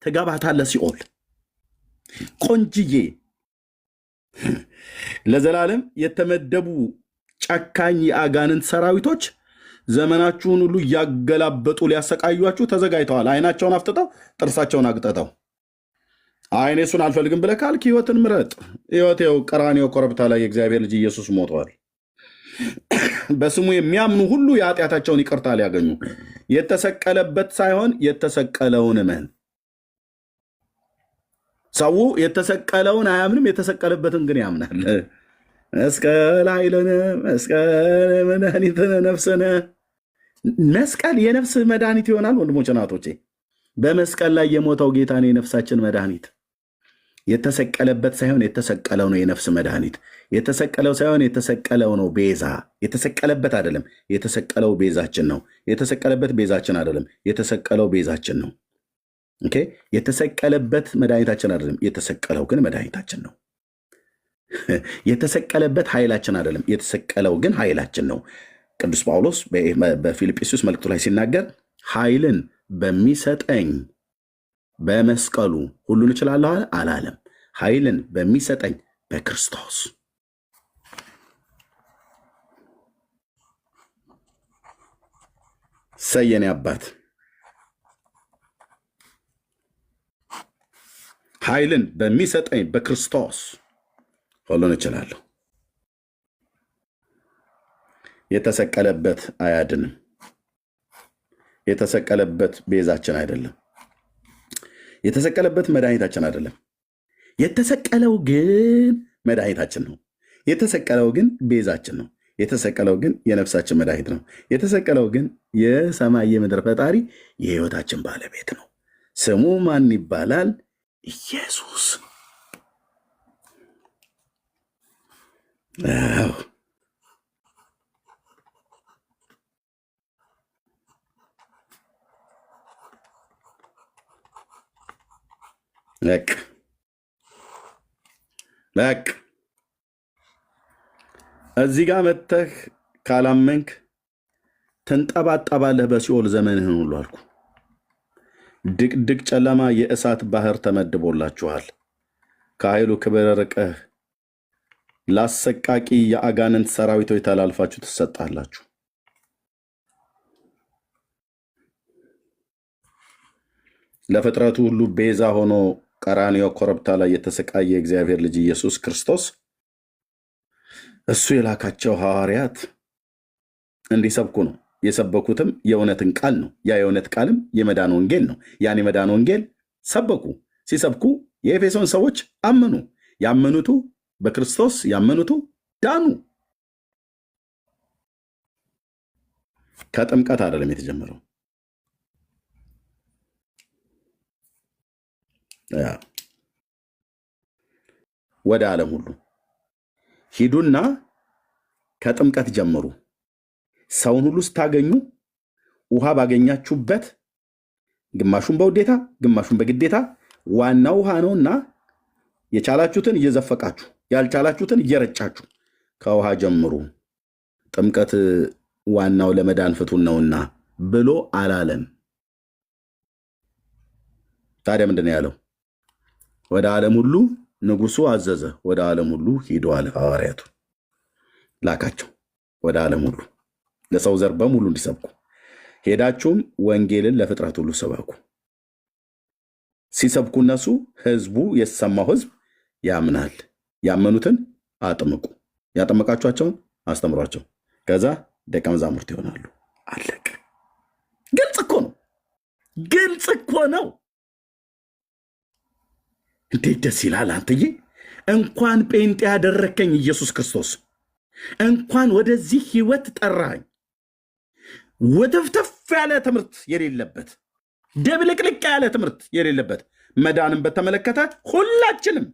ትገባታለህ ሲኦል። ቆንጅዬ ለዘላለም የተመደቡ ጨካኝ የአጋንንት ሰራዊቶች ዘመናችሁን ሁሉ እያገላበጡ ሊያሰቃዩችሁ ተዘጋጅተዋል። አይናቸውን አፍጥጠው ጥርሳቸውን አግጠጠው። አይኔ እሱን አልፈልግም ብለህ ካልክ ህይወትን ምረጥ። ህይወቴው ቀራንዮ ኮረብታ ላይ የእግዚአብሔር ልጅ ኢየሱስ ሞተዋል። በስሙ የሚያምኑ ሁሉ የኃጢአታቸውን ይቅርታ ሊያገኙ፣ የተሰቀለበት ሳይሆን የተሰቀለውን እመን። ሰው የተሰቀለውን አያምንም፣ የተሰቀለበትን ግን ያምናል። መስቀል ኃይልነ መስቀል መድኃኒትነ ነፍስነ። መስቀል የነፍስ መድኃኒት ይሆናል። ወንድሞች እናቶቼ፣ በመስቀል ላይ የሞተው ጌታ ነው የነፍሳችን መድኃኒት። የተሰቀለበት ሳይሆን የተሰቀለው ነው የነፍስ መድኃኒት። የተሰቀለው ሳይሆን የተሰቀለው ነው ቤዛ። የተሰቀለበት አይደለም፣ የተሰቀለው ቤዛችን ነው። የተሰቀለበት ቤዛችን አይደለም፣ የተሰቀለው ቤዛችን ነው። ኦኬ። የተሰቀለበት መድኃኒታችን አይደለም፣ የተሰቀለው ግን መድኃኒታችን ነው። የተሰቀለበት ኃይላችን አይደለም፣ የተሰቀለው ግን ኃይላችን ነው። ቅዱስ ጳውሎስ በፊልጵስዩስ መልእክቱ ላይ ሲናገር ኃይልን በሚሰጠኝ በመስቀሉ ሁሉን እችላለሁ አላለም። ኃይልን በሚሰጠኝ በክርስቶስ። ሰየኔ አባት ኃይልን በሚሰጠኝ በክርስቶስ ሁሉን እችላለሁ። የተሰቀለበት አያድንም። የተሰቀለበት ቤዛችን አይደለም። የተሰቀለበት መድኃኒታችን አይደለም። የተሰቀለው ግን መድኃኒታችን ነው። የተሰቀለው ግን ቤዛችን ነው። የተሰቀለው ግን የነፍሳችን መድኃኒት ነው። የተሰቀለው ግን የሰማይ የምድር ፈጣሪ የሕይወታችን ባለቤት ነው። ስሙ ማን ይባላል? ኢየሱስ። ለቅ እዚህ ጋር መጥተህ ካላመንክ ትንጠባጠባለህ በሲኦል ዘመንህን ሁሉ አልኩ። ድቅድቅ ጨለማ የእሳት ባህር ተመድቦላችኋል። ከኃይሉ ክብር ርቀህ ለአሰቃቂ የአጋንንት ሰራዊቶች ተላልፋችሁ ትሰጣላችሁ። ለፍጥረቱ ሁሉ ቤዛ ሆኖ ቀራንዮ ኮረብታ ላይ የተሰቃየ የእግዚአብሔር ልጅ ኢየሱስ ክርስቶስ እሱ የላካቸው ሐዋርያት እንዲሰብኩ ነው። የሰበኩትም የእውነትን ቃል ነው። ያ የእውነት ቃልም የመዳን ወንጌል ነው። ያን የመዳን ወንጌል ሰበኩ። ሲሰብኩ የኤፌሶን ሰዎች አመኑ። ያመኑቱ በክርስቶስ ያመኑቱ ዳኑ። ከጥምቀት አይደለም የተጀመረው። ወደ ዓለም ሁሉ ሂዱና ከጥምቀት ጀምሩ። ሰውን ሁሉ ስታገኙ ውሃ ባገኛችሁበት ግማሹን በውዴታ ግማሹን በግዴታ ዋናው ውሃ ነውና የቻላችሁትን እየዘፈቃችሁ ያልቻላችሁትን እየረጫችሁ ከውሃ ጀምሩ። ጥምቀት ዋናው ለመዳን ፍቱን ነውና ብሎ አላለም። ታዲያ ምንድን ነው ያለው? ወደ ዓለም ሁሉ ንጉሱ አዘዘ። ወደ ዓለም ሁሉ ሂዱ አለ። ሐዋርያቱ ላካቸው ወደ ዓለም ሁሉ ለሰው ዘር በሙሉ እንዲሰብኩ። ሄዳችሁም ወንጌልን ለፍጥረት ሁሉ ሰበኩ። ሲሰብኩ እነሱ ህዝቡ የተሰማው ህዝብ ያምናል። ያመኑትን አጥምቁ። ያጠመቃችኋቸውን አስተምሯቸው። ከዛ ደቀ መዛሙርት ይሆናሉ። አለቀ። ግልጽ እኮ ነው። ግልጽ እኮ ነው። እንዴት ደስ ይላል አንተዬ! እንኳን ጴንጤ ያደረከኝ ኢየሱስ ክርስቶስ፣ እንኳን ወደዚህ ህይወት ጠራኝ። ወተፍተፍ ያለ ትምህርት የሌለበት ደብልቅልቅ ያለ ትምህርት የሌለበት መዳንን በተመለከተ ሁላችንም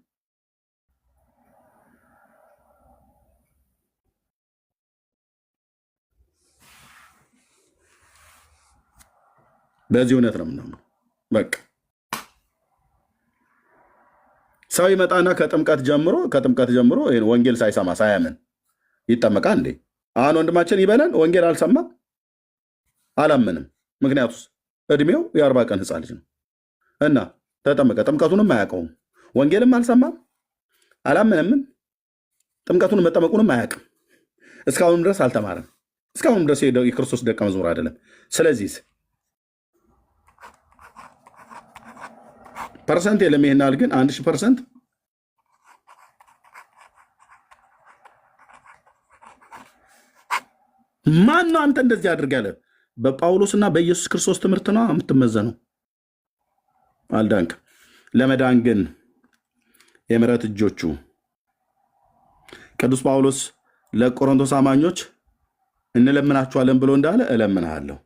በዚህ እውነት ነው ምናምን። በቃ ሰው ይመጣና ከጥምቀት ጀምሮ ይሄን ወንጌል ሳይሰማ ሳያምን ይጠመቃል እንዴ? አሁን ወንድማችን ይበለን ወንጌል አልሰማም አላምንም። ምክንያቱስ እድሜው የ40 ቀን ህፃን ልጅ ነው እና ተጠመቀ። ጥምቀቱንም አያውቀውም። ወንጌልም አልሰማም አላምንምም። ጥምቀቱን መጠመቁንም አያውቅም። እስካሁንም ድረስ አልተማረም። እስካሁንም ድረስ የክርስቶስ ደቀ መዝሙር አይደለም። ስለዚህ ፐርሰንት የለም። ይሄናል ግን 1000% ማን ነው አንተ እንደዚህ አድርግ ያለ? በጳውሎስና በኢየሱስ ክርስቶስ ትምህርት ነው የምትመዘነው። አልዳንክ። ለመዳን ግን የምሕረት እጆቹ ቅዱስ ጳውሎስ ለቆሮንቶስ አማኞች እንለምናችኋለን ብሎ እንዳለ እለምንሃለሁ።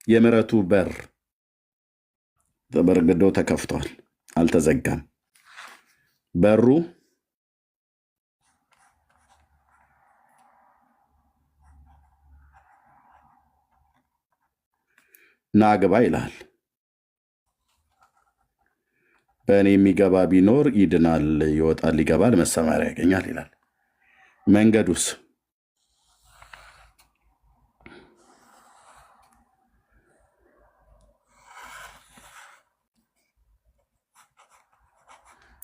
የምሕረቱ በር በርግዶ ተከፍቷል፣ አልተዘጋም በሩ። ና ግባ ይላል። በእኔ የሚገባ ቢኖር ይድናል፣ ይወጣል፣ ይገባል፣ መሰማሪያ ያገኛል ይላል። መንገዱስ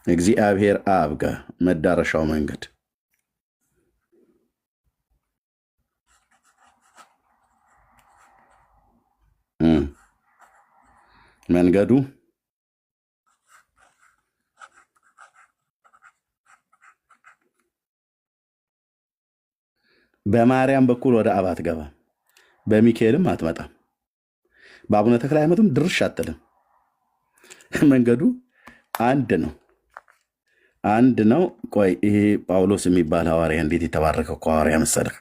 እግዚአብሔር አብ ጋር መዳረሻው መንገድ መንገዱ በማርያም በኩል ወደ አብ አትገባም፣ በሚካኤልም አትመጣም፣ በአቡነ ተክለ ሃይማኖትም ድርሽ አትልም። መንገዱ አንድ ነው፣ አንድ ነው። ቆይ ይሄ ጳውሎስ የሚባል ሐዋርያ እንዴት የተባረከ እኮ ሐዋርያ መሰለህ!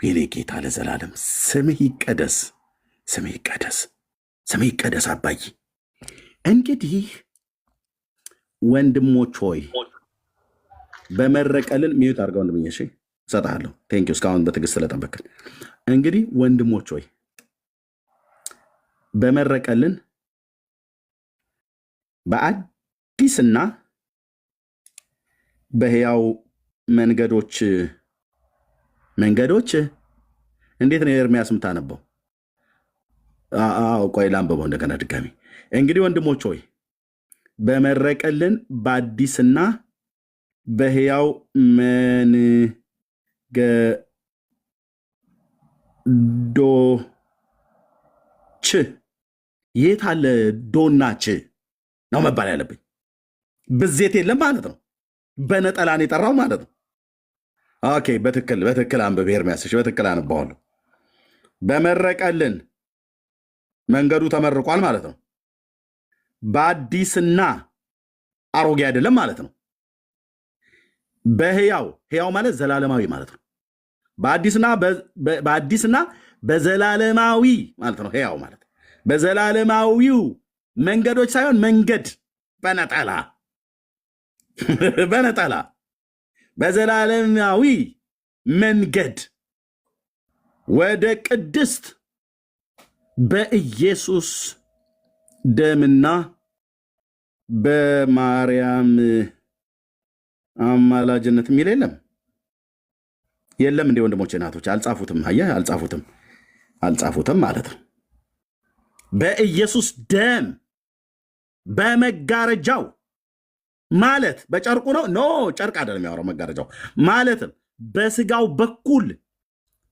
የኔ ጌታ ለዘላለም ስምህ ይቀደስ፣ ስምህ ይቀደስ፣ ስምህ ይቀደስ አባዬ። እንግዲህ ወንድሞች ሆይ በመረቀልን ሚዩት አድርገው ወንድምዬ፣ እሺ እሰጥሃለሁ። ቴንኪው እስካሁን በትዕግስት ስለጠበቅን። እንግዲህ ወንድሞች ሆይ በመረቀልን በአዲስና በሕያው መንገዶች እንዴት ነው ኤርምያስ የምታነበው? ቆይ ላንብበው እንደገና ድጋሚ። እንግዲህ ወንድሞች ሆይ በመረቀልን በአዲስና በሕያው መንገዶች የት አለ ዶናች ነው መባል ያለብኝ። ብዜት የለም ማለት ነው። በነጠላን የጠራው ማለት ነው። ኦኬ፣ በትክክል አንብብ ኤርምያስ። እሺ በትክክል አንባዋለሁ። በመረቀልን መንገዱ ተመርቋል ማለት ነው። በአዲስና አሮጌ አይደለም ማለት ነው። በሕያው ማለት ዘላለማዊ ማለት ነው። በአዲስና በዘላለማዊ ማለት ነው። ሕያው ማለት በዘላለማዊው መንገዶች ሳይሆን መንገድ በነጠላ በዘላለማዊ መንገድ ወደ ቅድስት በኢየሱስ ደምና በማርያም አማላጅነት የሚል የለም እንዴ ወንድሞቼ እናቶች? አልጻፉትም። አየህ፣ አልጻፉትም ማለት ነው። በኢየሱስ ደም በመጋረጃው ማለት በጨርቁ ነው። ኖ ጨርቅ አይደለም የሚያወራው። መጋረጃው ማለትም በስጋው በኩል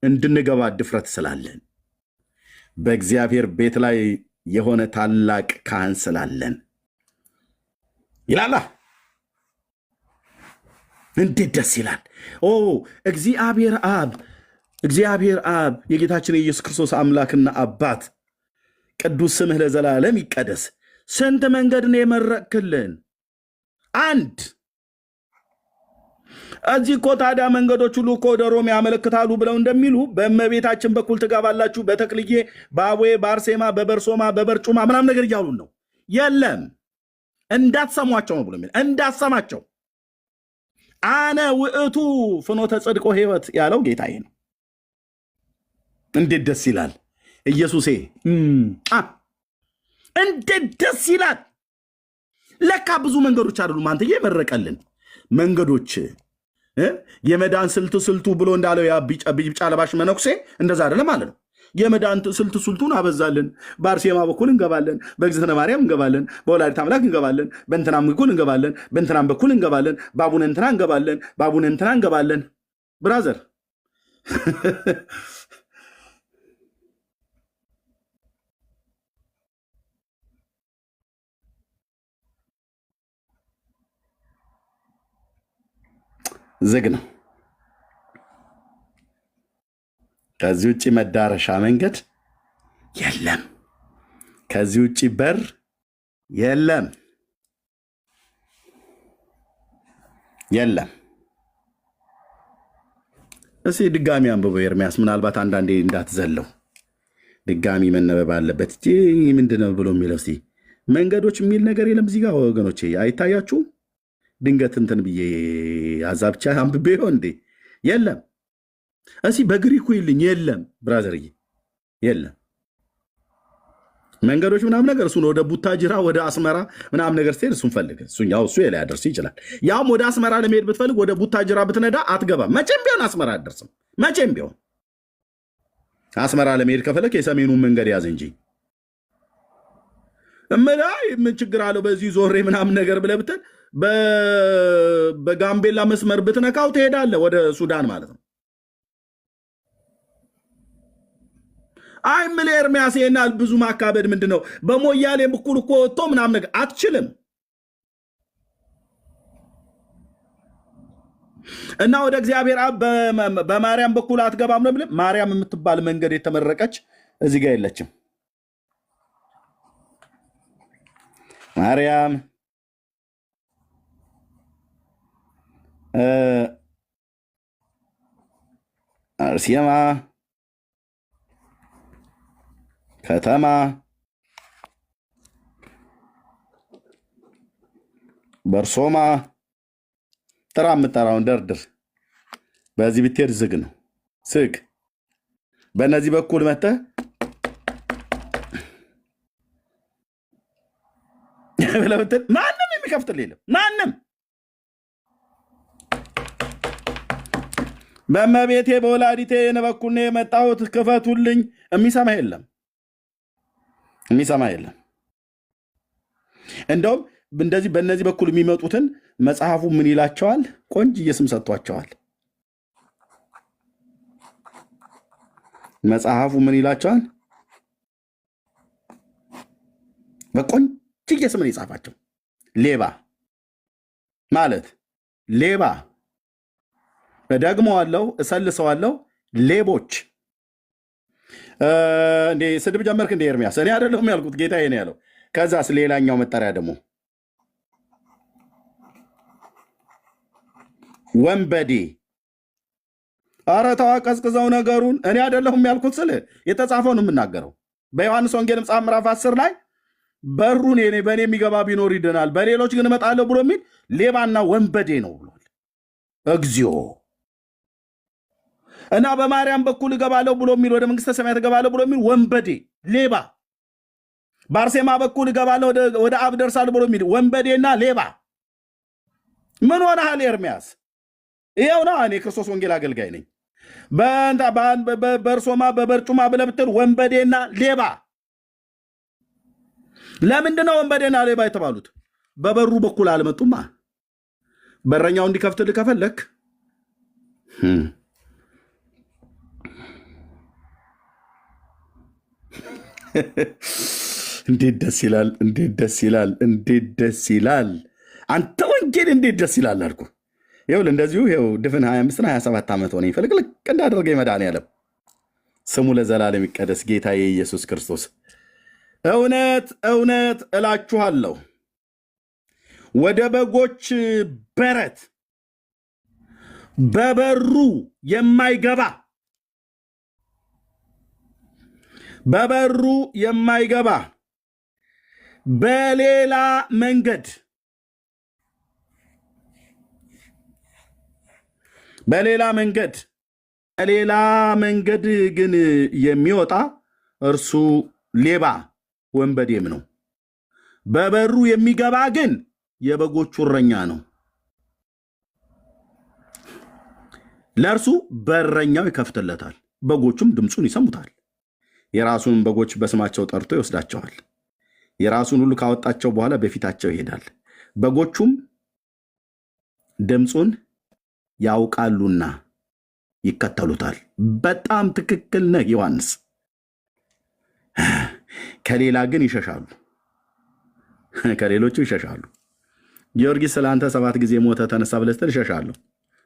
እንድንገባ ድፍረት ስላለን በእግዚአብሔር ቤት ላይ የሆነ ታላቅ ካህን ስላለን ይላላ። እንዴት ደስ ይላል! ኦ እግዚአብሔር አብ የጌታችን የኢየሱስ ክርስቶስ አምላክና አባት ቅዱስ ስምህ ለዘላለም ይቀደስ። ስንት መንገድ ነው የመረቅክልን? አንድ። እዚህ እኮ ታዲያ መንገዶች ሁሉ እኮ ወደ ሮም ያመለክታሉ ብለው እንደሚሉ በእመቤታችን በኩል ትገባላችሁ፣ በተክልዬ፣ በአቦዬ፣ በአርሴማ፣ በበርሶማ፣ በበርጩማ ምናምን ነገር እያሉን ነው። የለም እንዳትሰሟቸው ነው ብሎ የሚል እንዳትሰማቸው። አነ ውእቱ ፍኖተ ጽድቆ ሕይወት ያለው ጌታዬ ነው። እንዴት ደስ ይላል! ኢየሱሴ እንዴት ደስ ይላል! ለካ ብዙ መንገዶች አይደሉም አንተዬ የመረቀልን መንገዶች። የመዳን ስልቱ ብሎ እንዳለው ያ ቢጫ ለባሽ መነኩሴ እንደዛ አይደለም ማለት ነው። የመዳን ስልቱን አበዛልን። በአርሴማ በኩል እንገባለን፣ በእግዝእትነ ማርያም እንገባለን፣ በወላዲተ አምላክ እንገባለን፣ በእንትናም በኩል እንገባለን፣ በእንትናም በኩል እንገባለን፣ በአቡነ እንትና እንገባለን፣ በአቡነ እንትና እንገባለን። ብራዘር ዝግ ነው። ከዚህ ውጭ መዳረሻ መንገድ የለም። ከዚህ ውጭ በር የለም። የለም። እስኪ ድጋሚ አንብበው ኤርሚያስ፣ ምናልባት አንዳንዴ እንዳትዘለው ድጋሚ መነበብ አለበት። ምንድነው ብሎ የሚለው እስኪ መንገዶች የሚል ነገር የለም እዚህ ጋር ወገኖቼ፣ አይታያችሁም? ድንገት እንትን ብዬ አዛብቻ አንብቤ ይሆን እንዴ? የለም። እስኪ በግሪኩ ይልኝ። የለም ብራዘርዬ፣ የለም መንገዶች ምናምን ነገር እሱን ወደ ቡታጅራ ወደ አስመራ ምናምን ነገር ስትሄድ እሱን ፈልግ። ያው እሱ ላይ ያደርስ ይችላል። ያም ወደ አስመራ ለመሄድ ብትፈልግ ወደ ቡታጅራ ብትነዳ አትገባም። መቼም ቢሆን አስመራ አትደርስም። መቼም ቢሆን አስመራ ለመሄድ ከፈለግ የሰሜኑን መንገድ ያዝ እንጂ እምላ ምን ችግር አለው በዚህ ዞሬ ምናምን ነገር ብለህ ብትል በጋምቤላ መስመር ብትነካው ትሄዳለህ ወደ ሱዳን ማለት ነው። አይ ምን ኤርሚያስ ይሄናል ብዙ ማካበድ ምንድን ነው? በሞያሌ በኩል እኮ ወጥቶ ምናምን ነገር አትችልም። እና ወደ እግዚአብሔር አብ በማርያም በኩል አትገባም ነው ብለህ ማርያም የምትባል መንገድ የተመረቀች እዚህ ጋር የለችም። ማርያም አርሴማ ከተማ በርሶማ ጥራ የምጠራውን ደርድር። በዚህ ብትሄድ ዝግ ነው። ዝግ በእነዚህ በኩል መጥተህ ብለህ ብትል ማንም የሚከፍትልህ የለም። ማንም በእመቤቴ በወላዲቴ በኩል ነው የመጣሁት ክፈቱልኝ የሚሰማ የለም። የሚሰማ የለም። እንደውም እንደዚህ በእነዚህ በኩል የሚመጡትን መጽሐፉ ምን ይላቸዋል? ቆንጅዬ ስም ሰጥቷቸዋል። መጽሐፉ ምን ይላቸዋል? በቆንጅዬ ስም ነው የጻፋቸው። ሌባ ማለት ሌባ፣ እደግመዋለሁ፣ እሰልሰዋለሁ፣ ሌቦች። እንዴ ስድብ ጀመርክ እንደ ኤርሚያስ? እኔ አይደለሁም ያልኩት ጌታዬ ነው ያለው። ከዛስ ሌላኛው መጠሪያ ደግሞ ወንበዴ። ኧረ ተው ቀዝቅዘው ነገሩን። እኔ አይደለሁም ያልኩት ስል የተጻፈው ነው የምናገረው። በዮሐንስ ወንጌል መጽሐፍ ምዕራፍ 10 ላይ በሩን በእኔ የሚገባ ቢኖር ይድናል፣ በሌሎች ግን እመጣለሁ ብሎ የሚል ሌባና ወንበዴ ነው ብሏል። እግዚኦ። እና በማርያም በኩል እገባለሁ ብሎ የሚል ወደ መንግስተ ሰማያት እገባለሁ ብሎ የሚል ወንበዴ ሌባ፣ በአርሴማ በኩል እገባለሁ ወደ አብ ደርሳለሁ ብሎ የሚል ወንበዴና ሌባ። ምን ሆነሃል ኤርሚያስ? ይኸው ነው። እኔ ክርስቶስ ወንጌል አገልጋይ ነኝ። በእርሶማ በበርጩማ ብለህ ብትል ወንበዴና ሌባ። ለምንድነው ወንበዴና ሌባ የተባሉት? በበሩ በኩል አልመጡማ። በረኛው እንዲከፍትልህ ከፈለክ እንዴት ደስ ይላል! እንዴት ደስ ይላል! እንዴት ደስ ይላል! አንተ ወንጌል እንዴት ደስ ይላል አልኩ። ይኸውልህ እንደዚሁ ይኸው ድፍን 25 እና 27 ዓመት ሆነኝ ፍልቅልቅ እንዳደረገኝ መድኃኒዓለም ስሙ ለዘላለም ይቀደስ። ጌታዬ ኢየሱስ ክርስቶስ እውነት እውነት እላችኋለሁ ወደ በጎች በረት በበሩ የማይገባ በሌላ መንገድ ግን የሚወጣ እርሱ ሌባ ወንበዴም ነው። በበሩ የሚገባ ግን የበጎቹ እረኛ ነው። ለእርሱ በረኛው ይከፍትለታል፣ በጎቹም ድምፁን ይሰሙታል። የራሱን በጎች በስማቸው ጠርቶ ይወስዳቸዋል። የራሱን ሁሉ ካወጣቸው በኋላ በፊታቸው ይሄዳል። በጎቹም ድምፁን ያውቃሉና ይከተሉታል። በጣም ትክክል ነህ ዮሐንስ። ከሌላ ግን ይሸሻሉ፣ ከሌሎቹ ይሸሻሉ። ጊዮርጊስ ስለአንተ 7 ጊዜ ሞተ ተነሳ ብለህ ስትል ይሸሻለሁ።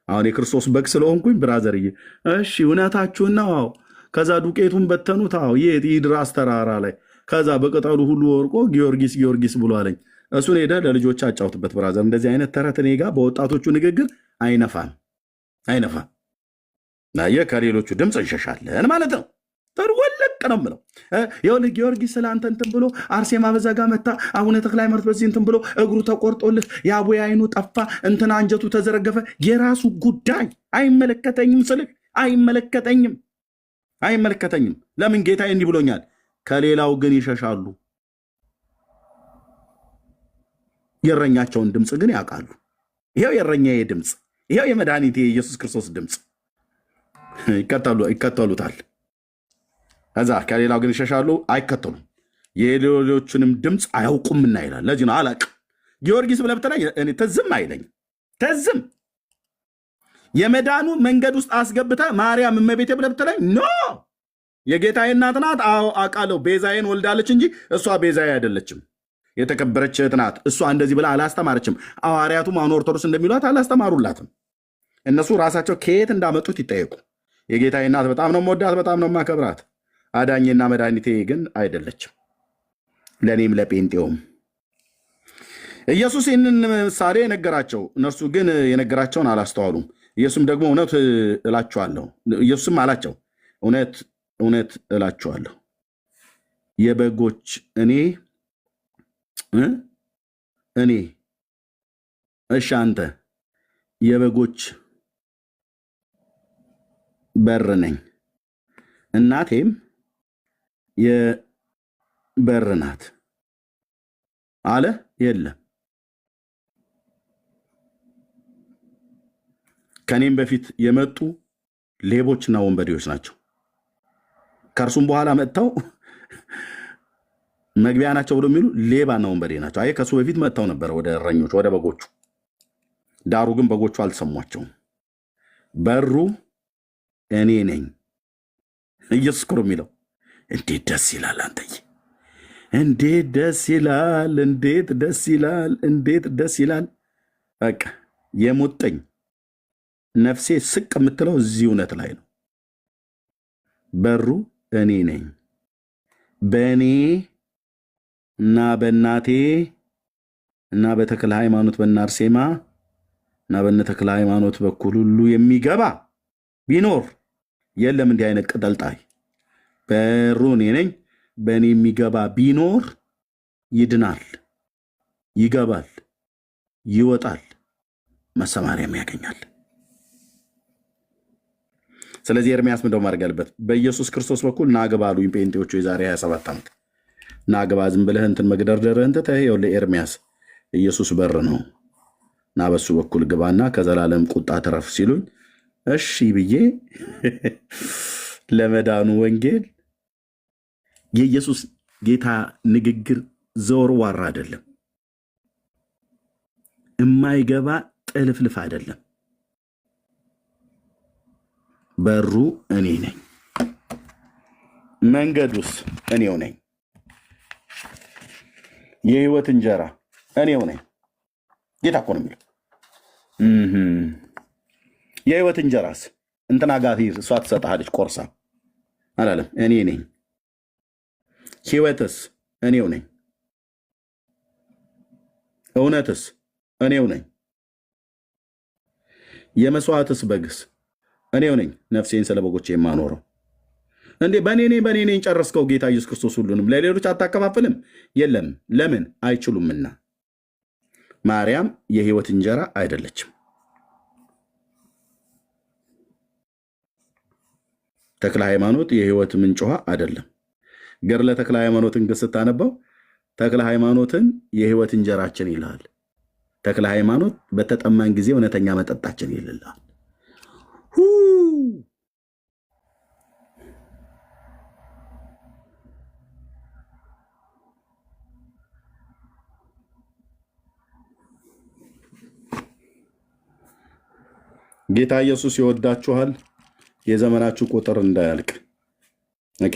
አሁን የክርስቶስ በግ ስለሆንኩኝ ብራዘርዬ፣ እሺ እውነታችሁና ዋው። ከዛ ዱቄቱን በተኑት። አዎ ይድራስ ተራራ ላይ ከዛ በቅጠሉ ሁሉ ወርቆ ጊዮርጊስ ጊዮርጊስ ብሎ አለኝ። እሱን ሄደህ ለልጆች አጫውትበት ብራዘር። እንደዚህ አይነት ተረት እኔ ጋር በወጣቶቹ ንግግር አይነፋም አይነፋም። አየህ፣ ከሌሎቹ ድምፅ እንሸሻለን ማለት ነው። ወለቅ ነው የምለው። ይኸውልህ ጊዮርጊስ ስለ አንተ እንትን ብሎ አርሴማ በዛ ጋ መታ አቡነ ተክለ ሃይማኖት በዚህ እንትን ብሎ እግሩ ተቆርጦልህ የአቡዬ አይኑ ጠፋ እንትና አንጀቱ ተዘረገፈ። የራሱ ጉዳይ አይመለከተኝም ስልህ አይመለከተኝም። ለምን ጌታዬ እንዲህ ብሎኛል። ከሌላው ግን ይሸሻሉ፣ የእረኛቸውን ድምፅ ግን ያውቃሉ። ይኸው የእረኛዬ ድምፅ፣ ይኸው የመድኃኒቴ የኢየሱስ ክርስቶስ ድምፅ ይከተሉታል። ከዛ ከሌላው ግን ይሸሻሉ፣ አይከተሉም። የሌሎችንም ድምፅ አያውቁምና ይላል። ለዚህ ነው አላቅ ጊዮርጊስ ብለህ ብትለኝ ትዝም አይለኝም። ትዝም የመዳኑ መንገድ ውስጥ አስገብተህ ማርያም እመቤቴ ብለህ ብትለኝ ኖ የጌታዬ እናት ናት። አዎ አውቃለሁ፣ ቤዛዬን ወልዳለች እንጂ እሷ ቤዛዬ አይደለችም። የተከበረች እህት ናት። እሷ እንደዚህ ብላ አላስተማረችም። ሐዋርያቱም አሁን ኦርቶዶክስ እንደሚሏት አላስተማሩላትም። እነሱ ራሳቸው ከየት እንዳመጡት ይጠየቁ። የጌታዬ እናት በጣም ነው የምወዳት፣ በጣም ነው የማከብራት። አዳኝና መድኃኒቴ ግን አይደለችም፣ ለእኔም ለጴንጤውም። ኢየሱስ ይህንን ምሳሌ የነገራቸው፣ እነርሱ ግን የነገራቸውን አላስተዋሉም። ኢየሱስም ደግሞ እውነት እላችኋለሁ፣ ኢየሱስም አላቸው እውነት እውነት እላችኋለሁ የበጎች እኔ እሺ አንተ የበጎች በር ነኝ፣ እናቴም የበር ናት አለ። የለም ከኔም በፊት የመጡ ሌቦችና ወንበዴዎች ናቸው፣ ከእርሱም በኋላ መጥተው መግቢያ ናቸው ብሎ የሚሉ ሌባና ወንበዴ ናቸው። አይ ከሱ በፊት መጥተው ነበር ወደ እረኞች ወደ በጎቹ፣ ዳሩ ግን በጎቹ አልሰሟቸውም። በሩ እኔ ነኝ። ኢየሱስ እኮ ነው የሚለው። እንዴት ደስ ይላል! አንተዬ እንዴት ደስ ይላል! እንዴት ደስ ይላል! እንዴት ደስ ይላል! በቃ የሙጥኝ ነፍሴ ስቅ የምትለው እዚህ እውነት ላይ ነው። በሩ እኔ ነኝ። በእኔ እና በእናቴ እና በተክለ ሃይማኖት በእነ አርሴማ እና በእነ ተክለ ሃይማኖት በኩል ሁሉ የሚገባ ቢኖር የለም እንዲህ አይነት ቅጠልጣይ። በሩ እኔ ነኝ። በእኔ የሚገባ ቢኖር ይድናል፣ ይገባል፣ ይወጣል፣ መሰማሪያም ያገኛል። ስለዚህ ኤርሚያስ ምንድነው ማድረግ ያለበት? በኢየሱስ ክርስቶስ በኩል ናግባ አሉኝ ጴንጤዎቹ የዛሬ 27 ዓመት። ናግባ ዝም ብለህ እንትን መግደርደርህን ትተህ ይኸውልህ ኤርሚያስ ኢየሱስ በር ነው እና በሱ በኩል ግባና ከዘላለም ቁጣ ትረፍ ሲሉኝ እሺ ብዬ ለመዳኑ ወንጌል የኢየሱስ ጌታ ንግግር ዘወርዋራ አይደለም፣ የማይገባ ጥልፍልፍ አይደለም። በሩ እኔ ነኝ፣ መንገዱስ እኔው ነኝ፣ የህይወት እንጀራ እኔው ነኝ። ጌታ እኮ ነው የሚለው። የህይወት እንጀራስ እንትና ጋር እሷ ትሰጥሃለች ቆርሳ አላለም። እኔ ነኝ። ህይወትስ እኔው ነኝ። እውነትስ እኔው ነኝ። የመስዋዕትስ በግስ እኔው ነኝ። ነፍሴን ስለ በጎቼ የማኖረው እንዴ በእኔ ነኝ ጨረስከው። ጌታ ኢየሱስ ክርስቶስ ሁሉንም ለሌሎች አታከፋፍልም? የለም። ለምን? አይችሉምና። ማርያም የህይወት እንጀራ አይደለችም። ተክለ ሃይማኖት የህይወት ምንጭ ውሃ አይደለም። ገድለ ተክለ ሃይማኖትን ግን ስታነበው ተክለ ሃይማኖትን የህይወት እንጀራችን ይልሃል። ተክለ ሃይማኖት በተጠማን ጊዜ እውነተኛ መጠጣችን ይልልሃል። ጌታ ኢየሱስ ይወዳችኋል። የዘመናችሁ ቁጥር እንዳያልቅ ኦኬ።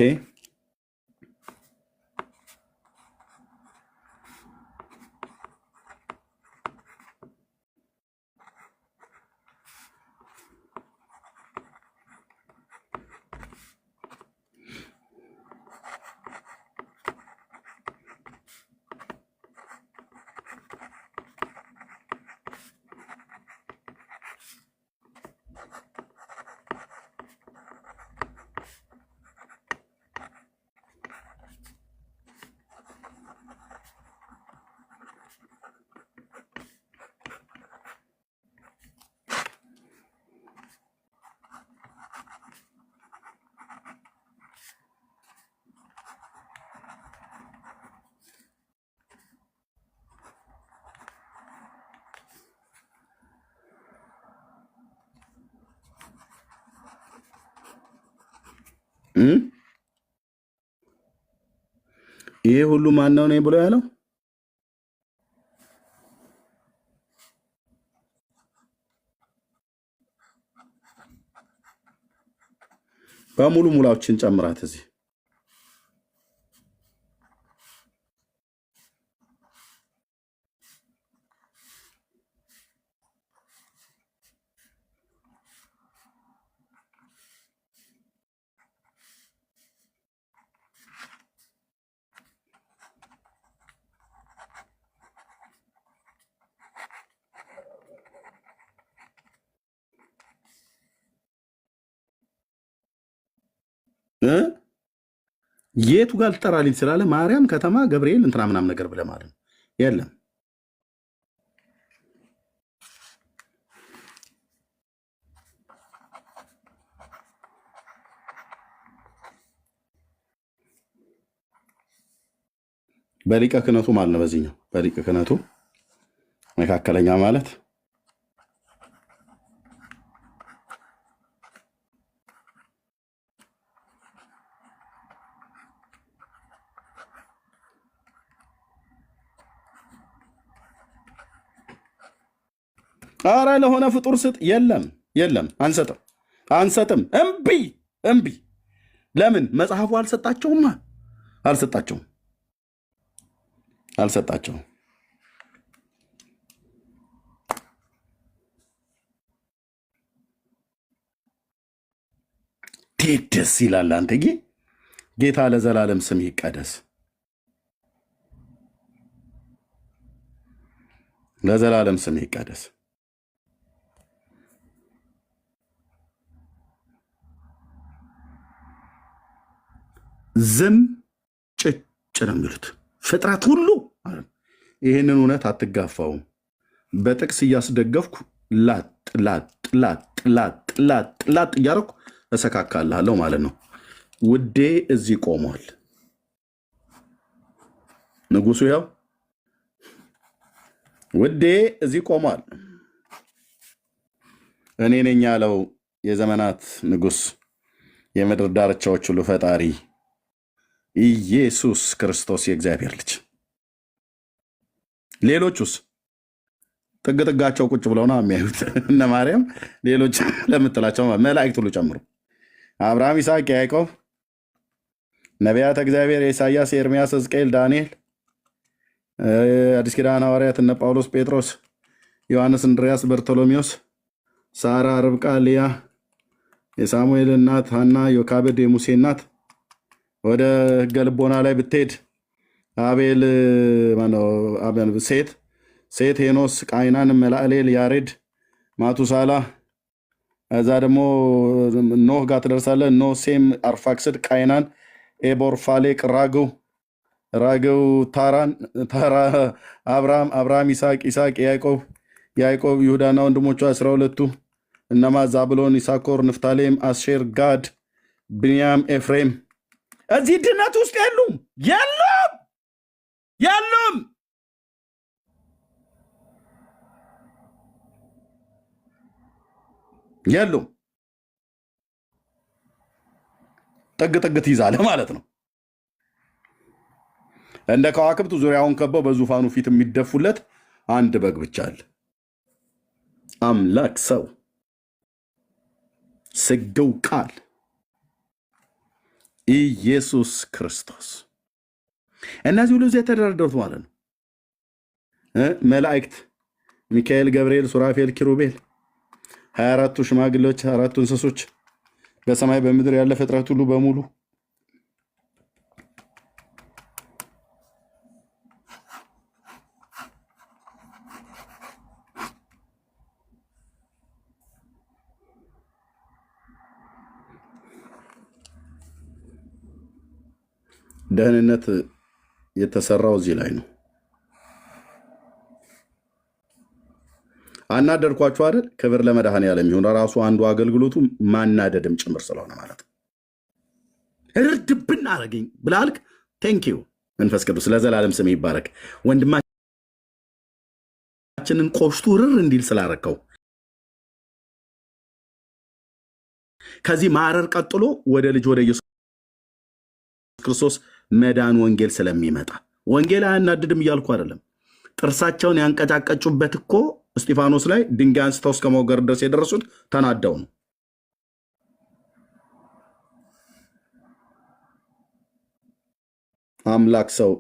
ይሄ ሁሉ ማን ነው ብሎ ያለው? በሙሉ ሙላዎችን ጨምራት እዚህ የቱ ጋር ልጠራልኝ ስላለ ማርያም ከተማ ገብርኤል እንትና ምናምን ነገር ብለህ ማለት ነው። የለም በሊቀ ክህነቱ ማለት ነው። በዚህኛው በሊቀ ክህነቱ መካከለኛ ማለት ኧረ ለሆነ ፍጡር ስጥ። የለም የለም፣ አንሰጥም አንሰጥም። እምቢ። ለምን? መጽሐፉ አልሰጣቸውም። ደስ ይላል። አንተ ጌታ ለዘላለም ስም ይቀደስ፣ ለዘላለም ስም ይቀደስ። ዝም ጭጭ ነው የሚሉት ፍጥረት ሁሉ። ይህንን እውነት አትጋፋውም። በጥቅስ እያስደገፍኩ ላጥ እያደረኩ እሰካካላለሁ ማለት ነው። ውዴ እዚህ ቆሟል። ንጉሱ ያው ውዴ እዚህ ቆሟል። እኔ ነኝ ያለው የዘመናት ንጉስ፣ የምድር ዳርቻዎች ሁሉ ፈጣሪ ኢየሱስ ክርስቶስ የእግዚአብሔር ልጅ። ሌሎቹስ ጥግጥጋቸው ቁጭ ብለው ነው የሚያዩት። እነ ማርያም ሌሎች ለምትላቸው መላእክት ሁሉ ጨምሮ አብርሃም፣ ይስሐቅ፣ ያዕቆብ፣ ነቢያት እግዚአብሔር የኢሳያስ፣ የኤርምያስ፣ ሕዝቅኤል፣ ዳንኤል፣ አዲስ ኪዳን ሐዋርያት እነ ጳውሎስ፣ ጴጥሮስ፣ ዮሐንስ፣ እንድርያስ፣ በርቶሎሜዎስ፣ ሳራ፣ ርብቃ፣ ልያ፣ የሳሙኤል እናት ሐና፣ ዮካብድ፣ የሙሴ እናት። ወደ ሕገ ልቦና ላይ ብትሄድ አቤል ሴት፣ ሄኖስ፣ ቃይናን፣ መላእሌል፣ ያሬድ፣ ማቱሳላ። እዛ ደግሞ ኖህ ጋር ትደርሳለህ። ኖህ፣ ሴም፣ አርፋክስድ፣ ቃይናን፣ ኤቦር፣ ፋሌቅ፣ ራግው፣ ታራ፣ አብርሃም፣ ይስሐቅ፣ ያዕቆብ፣ ይሁዳና ወንድሞቹ 12ቱ እነማ? ዛብሎን፣ ይሳኮር፣ ንፍታሌም፣ አስሼር፣ ጋድ፣ ብንያም፣ ኤፍሬም። እዚህ ድነት ውስጥ የሉም። ጥግ ትይዛለህ ማለት ነው። እንደ ከዋክብት ዙሪያውን ከበው በዙፋኑ ፊት የሚደፉለት አንድ በግ ብቻ አለ። አምላክ ሰው ስግው ቃል ኢየሱስ ክርስቶስ። እነዚህ ሁሉ እዚህ የተደረደሩት ማለት ነው። መላእክት ሚካኤል፣ ገብርኤል፣ ሱራፌል፣ ኪሩቤል፣ 24ቱ ሽማግሌዎች፣ 4ቱ እንስሶች፣ በሰማይ በምድር ያለ ፍጥረት ሁሉ በሙሉ ደህንነት የተሰራው እዚህ ላይ ነው። አናደድኳችሁ አይደል? ክብር ለመድኃኔዓለም ይሁን። ራሱ አንዱ አገልግሎቱ ማናደድም ጭምር ስለሆነ ማለት ነው። እርድብን አረገኝ ብላልክ ቴንኪው መንፈስ ቅዱስ ለዘላለም ስም ይባረክ። ወንድማችንን ቆሽቱ ርር እንዲል ስላረከው ከዚህ ማረር ቀጥሎ ወደ ልጅ ወደ ኢየሱስ ክርስቶስ መዳን ወንጌል ስለሚመጣ ወንጌል አያናድድም እያልኩ አይደለም። ጥርሳቸውን ያንቀጫቀጩበት እኮ እስጢፋኖስ ላይ ድንጋይ አንስተው እስከ መውገር ድረስ የደረሱት ተናደው ነው። አምላክ ሰው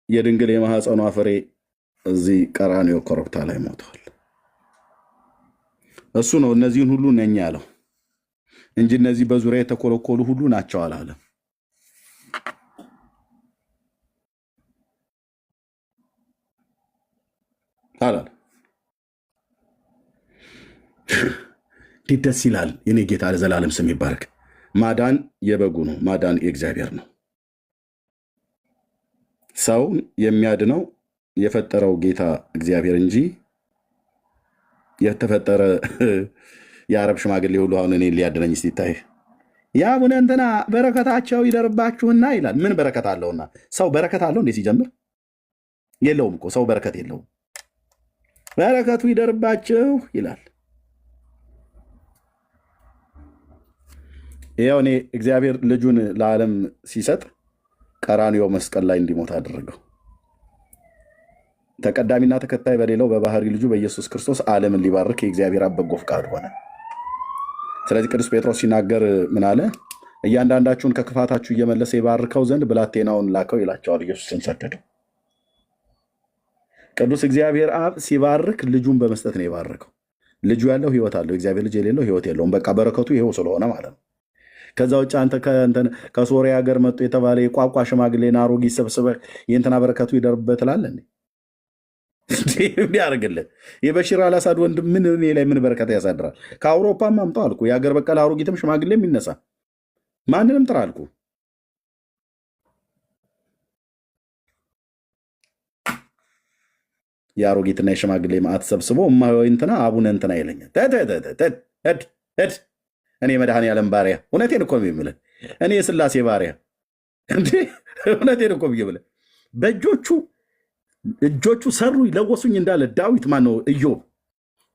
የድንግል የማህፀኗ ፍሬ እዚህ ቀራንዮ ኮረብታ ላይ ሞተዋል። እሱ ነው እነዚህን ሁሉ ነኝ ያለው እንጂ እነዚህ በዙሪያ የተኮለኮሉ ሁሉ ናቸው አላለም። አላል ደስ ይላል። የኔ ጌታ ለዘላለም ስም ይባረክ። ማዳን የበጉ ነው። ማዳን የእግዚአብሔር ነው። ሰው የሚያድነው የፈጠረው ጌታ እግዚአብሔር እንጂ የተፈጠረ የአረብ ሽማግሌ ሁሉ አሁን እኔ ሊያድነኝ ሲታይ የአቡነ እንትና በረከታቸው ይደርባችሁና ይላል። ምን በረከት አለውና? ሰው በረከት አለው እንዴ? ሲጀምር የለውም እኮ ሰው በረከት የለውም። በረከቱ ይደርባችሁ ይላል። ይኸው እኔ እግዚአብሔር ልጁን ለዓለም ሲሰጥ ቀራንዮ መስቀል ላይ እንዲሞት አደረገው። ተቀዳሚና ተከታይ በሌለው በባህሪ ልጁ በኢየሱስ ክርስቶስ ዓለምን ሊባርክ የእግዚአብሔር አብ በጎ ፈቃድ ሆነ። ስለዚህ ቅዱስ ጴጥሮስ ሲናገር ምን አለ? እያንዳንዳችሁን ከክፋታችሁ እየመለሰ ይባርከው ዘንድ ብላቴናውን ላከው ይላቸዋል። ኢየሱስን ሰደደው። ቅዱስ እግዚአብሔር አብ ሲባርክ ልጁን በመስጠት ነው የባረከው። ልጁ ያለው ሕይወት አለው፣ እግዚአብሔር ልጅ የሌለው ሕይወት የለውም። በቃ በረከቱ ይሄው ስለሆነ ማለት ነው። ከዛ ውጭ አንተ ከሶሪያ ሀገር መጡ የተባለ የቋቋ ሽማግሌና አሮጊት ሰብስበህ የእንትና በረከቱ ይደርብበት ትላለህ እንዴ? ያደርግልህ የበሽር አልአሳድ ወንድም ምን እኔ ላይ ምን በረከት ያሳድራል? ከአውሮፓም አምጣው አልኩ። የሀገር በቀል አሮጊትም ሽማግሌም ይነሳ፣ ማንንም ጥራ አልኩ። የአሮጊትና የሽማግሌ ማዕት ሰብስቦ እማሆይ እንትና አቡነ እንትና ይለኛል። እኔ መድኃኔዓለም ባሪያ፣ እውነቴን እኮ የምልህ እኔ የሥላሴ ባሪያ እንዴ፣ እውነቴን እኮ ብዬ እጆቹ ሰሩ ለወሱኝ እንዳለ ዳዊት ማነው ኢዮብ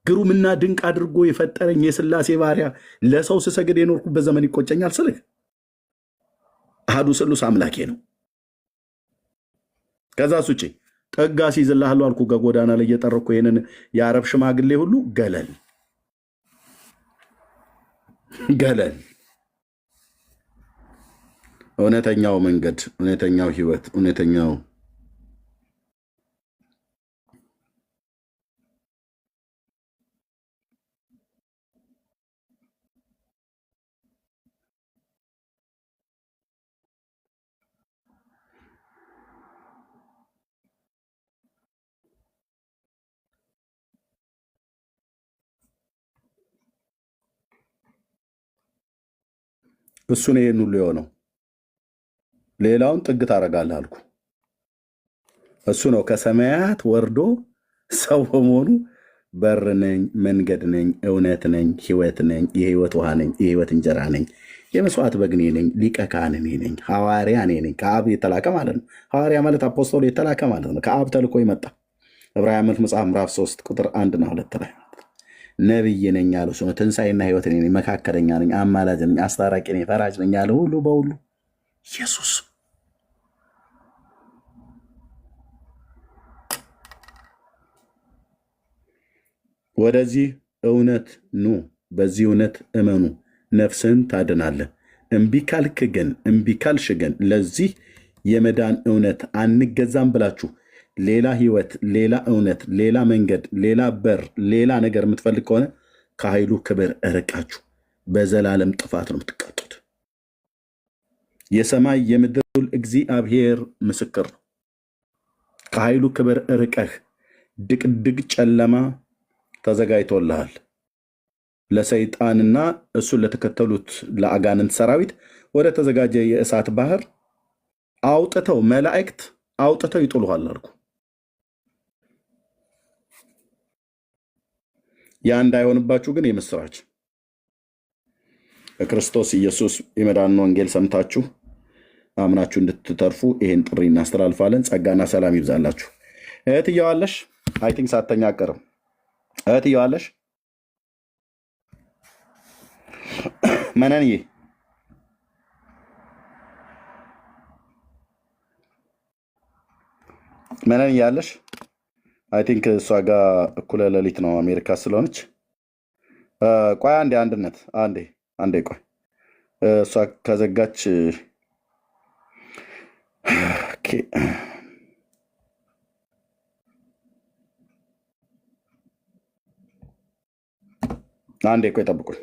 ግሩምና ድንቅ አድርጎ የፈጠረኝ የሥላሴ ባሪያ ለሰው ስሰግድ የኖርኩበት ዘመን ይቆጨኛል ስልህ አሐዱ ስሉስ አምላኬ ነው። ከዛ ውጭ ጠጋ ሲይዝልሃለሁ አልኩ። ከጎዳና ላይ እየጠረኩ ይሄንን የአረብ ሽማግሌ ሁሉ ገለል እውነተኛው መንገድ፣ እውነተኛው ህይወት፣ እውነተኛው እሱ ነው። ይሄን ሁሉ የሆነው ሌላውን ጥግ ታደርጋለህ አልኩ። እሱ ነው ከሰማያት ወርዶ ሰው በመሆኑ በር ነኝ፣ መንገድ ነኝ፣ እውነት ነኝ፣ ህይወት ነኝ፣ የህይወት ውሃ ነኝ፣ የህይወት እንጀራ ነኝ፣ የመስዋዕት በግ እኔ ነኝ፣ ሊቀ ካህን እኔ ነኝ፣ ሐዋርያ እኔ ነኝ። ከአብ የተላከ ማለት ነው። ሐዋርያ ማለት አፖስቶል የተላከ ማለት ነው። ከአብ ተልኮ ይመጣ። ዕብራውያን መጽሐፍ ምዕራፍ 3 ቁጥር 1 እና 2 ላይ ነብይ ነኝ ያለው እሱ ነው። ትንሣኤና ህይወት ነኝ፣ መካከለኛ ነኝ፣ አማላጅ ነኝ፣ አስታራቂ ነኝ፣ ፈራጅ ነኝ ያለ ሁሉ በሁሉ ኢየሱስ። ወደዚህ እውነት ኑ፣ በዚህ እውነት እመኑ፣ ነፍስህን ታድናለህ። እምቢ ካልሽ ግን ለዚህ የመዳን እውነት አንገዛም ብላችሁ ሌላ ህይወት፣ ሌላ እውነት፣ ሌላ መንገድ፣ ሌላ በር፣ ሌላ ነገር የምትፈልግ ከሆነ ከኃይሉ ክብር እርቃችሁ በዘላለም ጥፋት ነው የምትቀጡት። የሰማይ የምድር እግዚአብሔር ምስክር ነው። ከኃይሉ ክብር እርቀህ ድቅድቅ ጨለማ ተዘጋጅቶልሃል። ለሰይጣንና እሱን ለተከተሉት ለአጋንንት ሰራዊት ወደ ተዘጋጀ የእሳት ባህር አውጥተው መላእክት አውጥተው ይጥሉሃል አልኩ። ያ እንዳይሆንባችሁ ግን የምስራች በክርስቶስ ኢየሱስ የመዳን ወንጌል ሰምታችሁ አምናችሁ እንድትተርፉ ይሄን ጥሪ እናስተላልፋለን። ጸጋና ሰላም ይብዛላችሁ። እህትየዋለሽ አይ ቲንክ ሳተኛ አቀርም እህትየዋለሽ መነንዬ ምንን እያለሽ አይ ቲንክ እሷ ጋር እኩለ ሌሊት ነው አሜሪካ ስለሆነች። ቆይ አንዴ አንድነት አንዴ ቆይ እሷ ከዘጋች ኦኬ፣ አንዴ ቆይ ጠብቁኝ።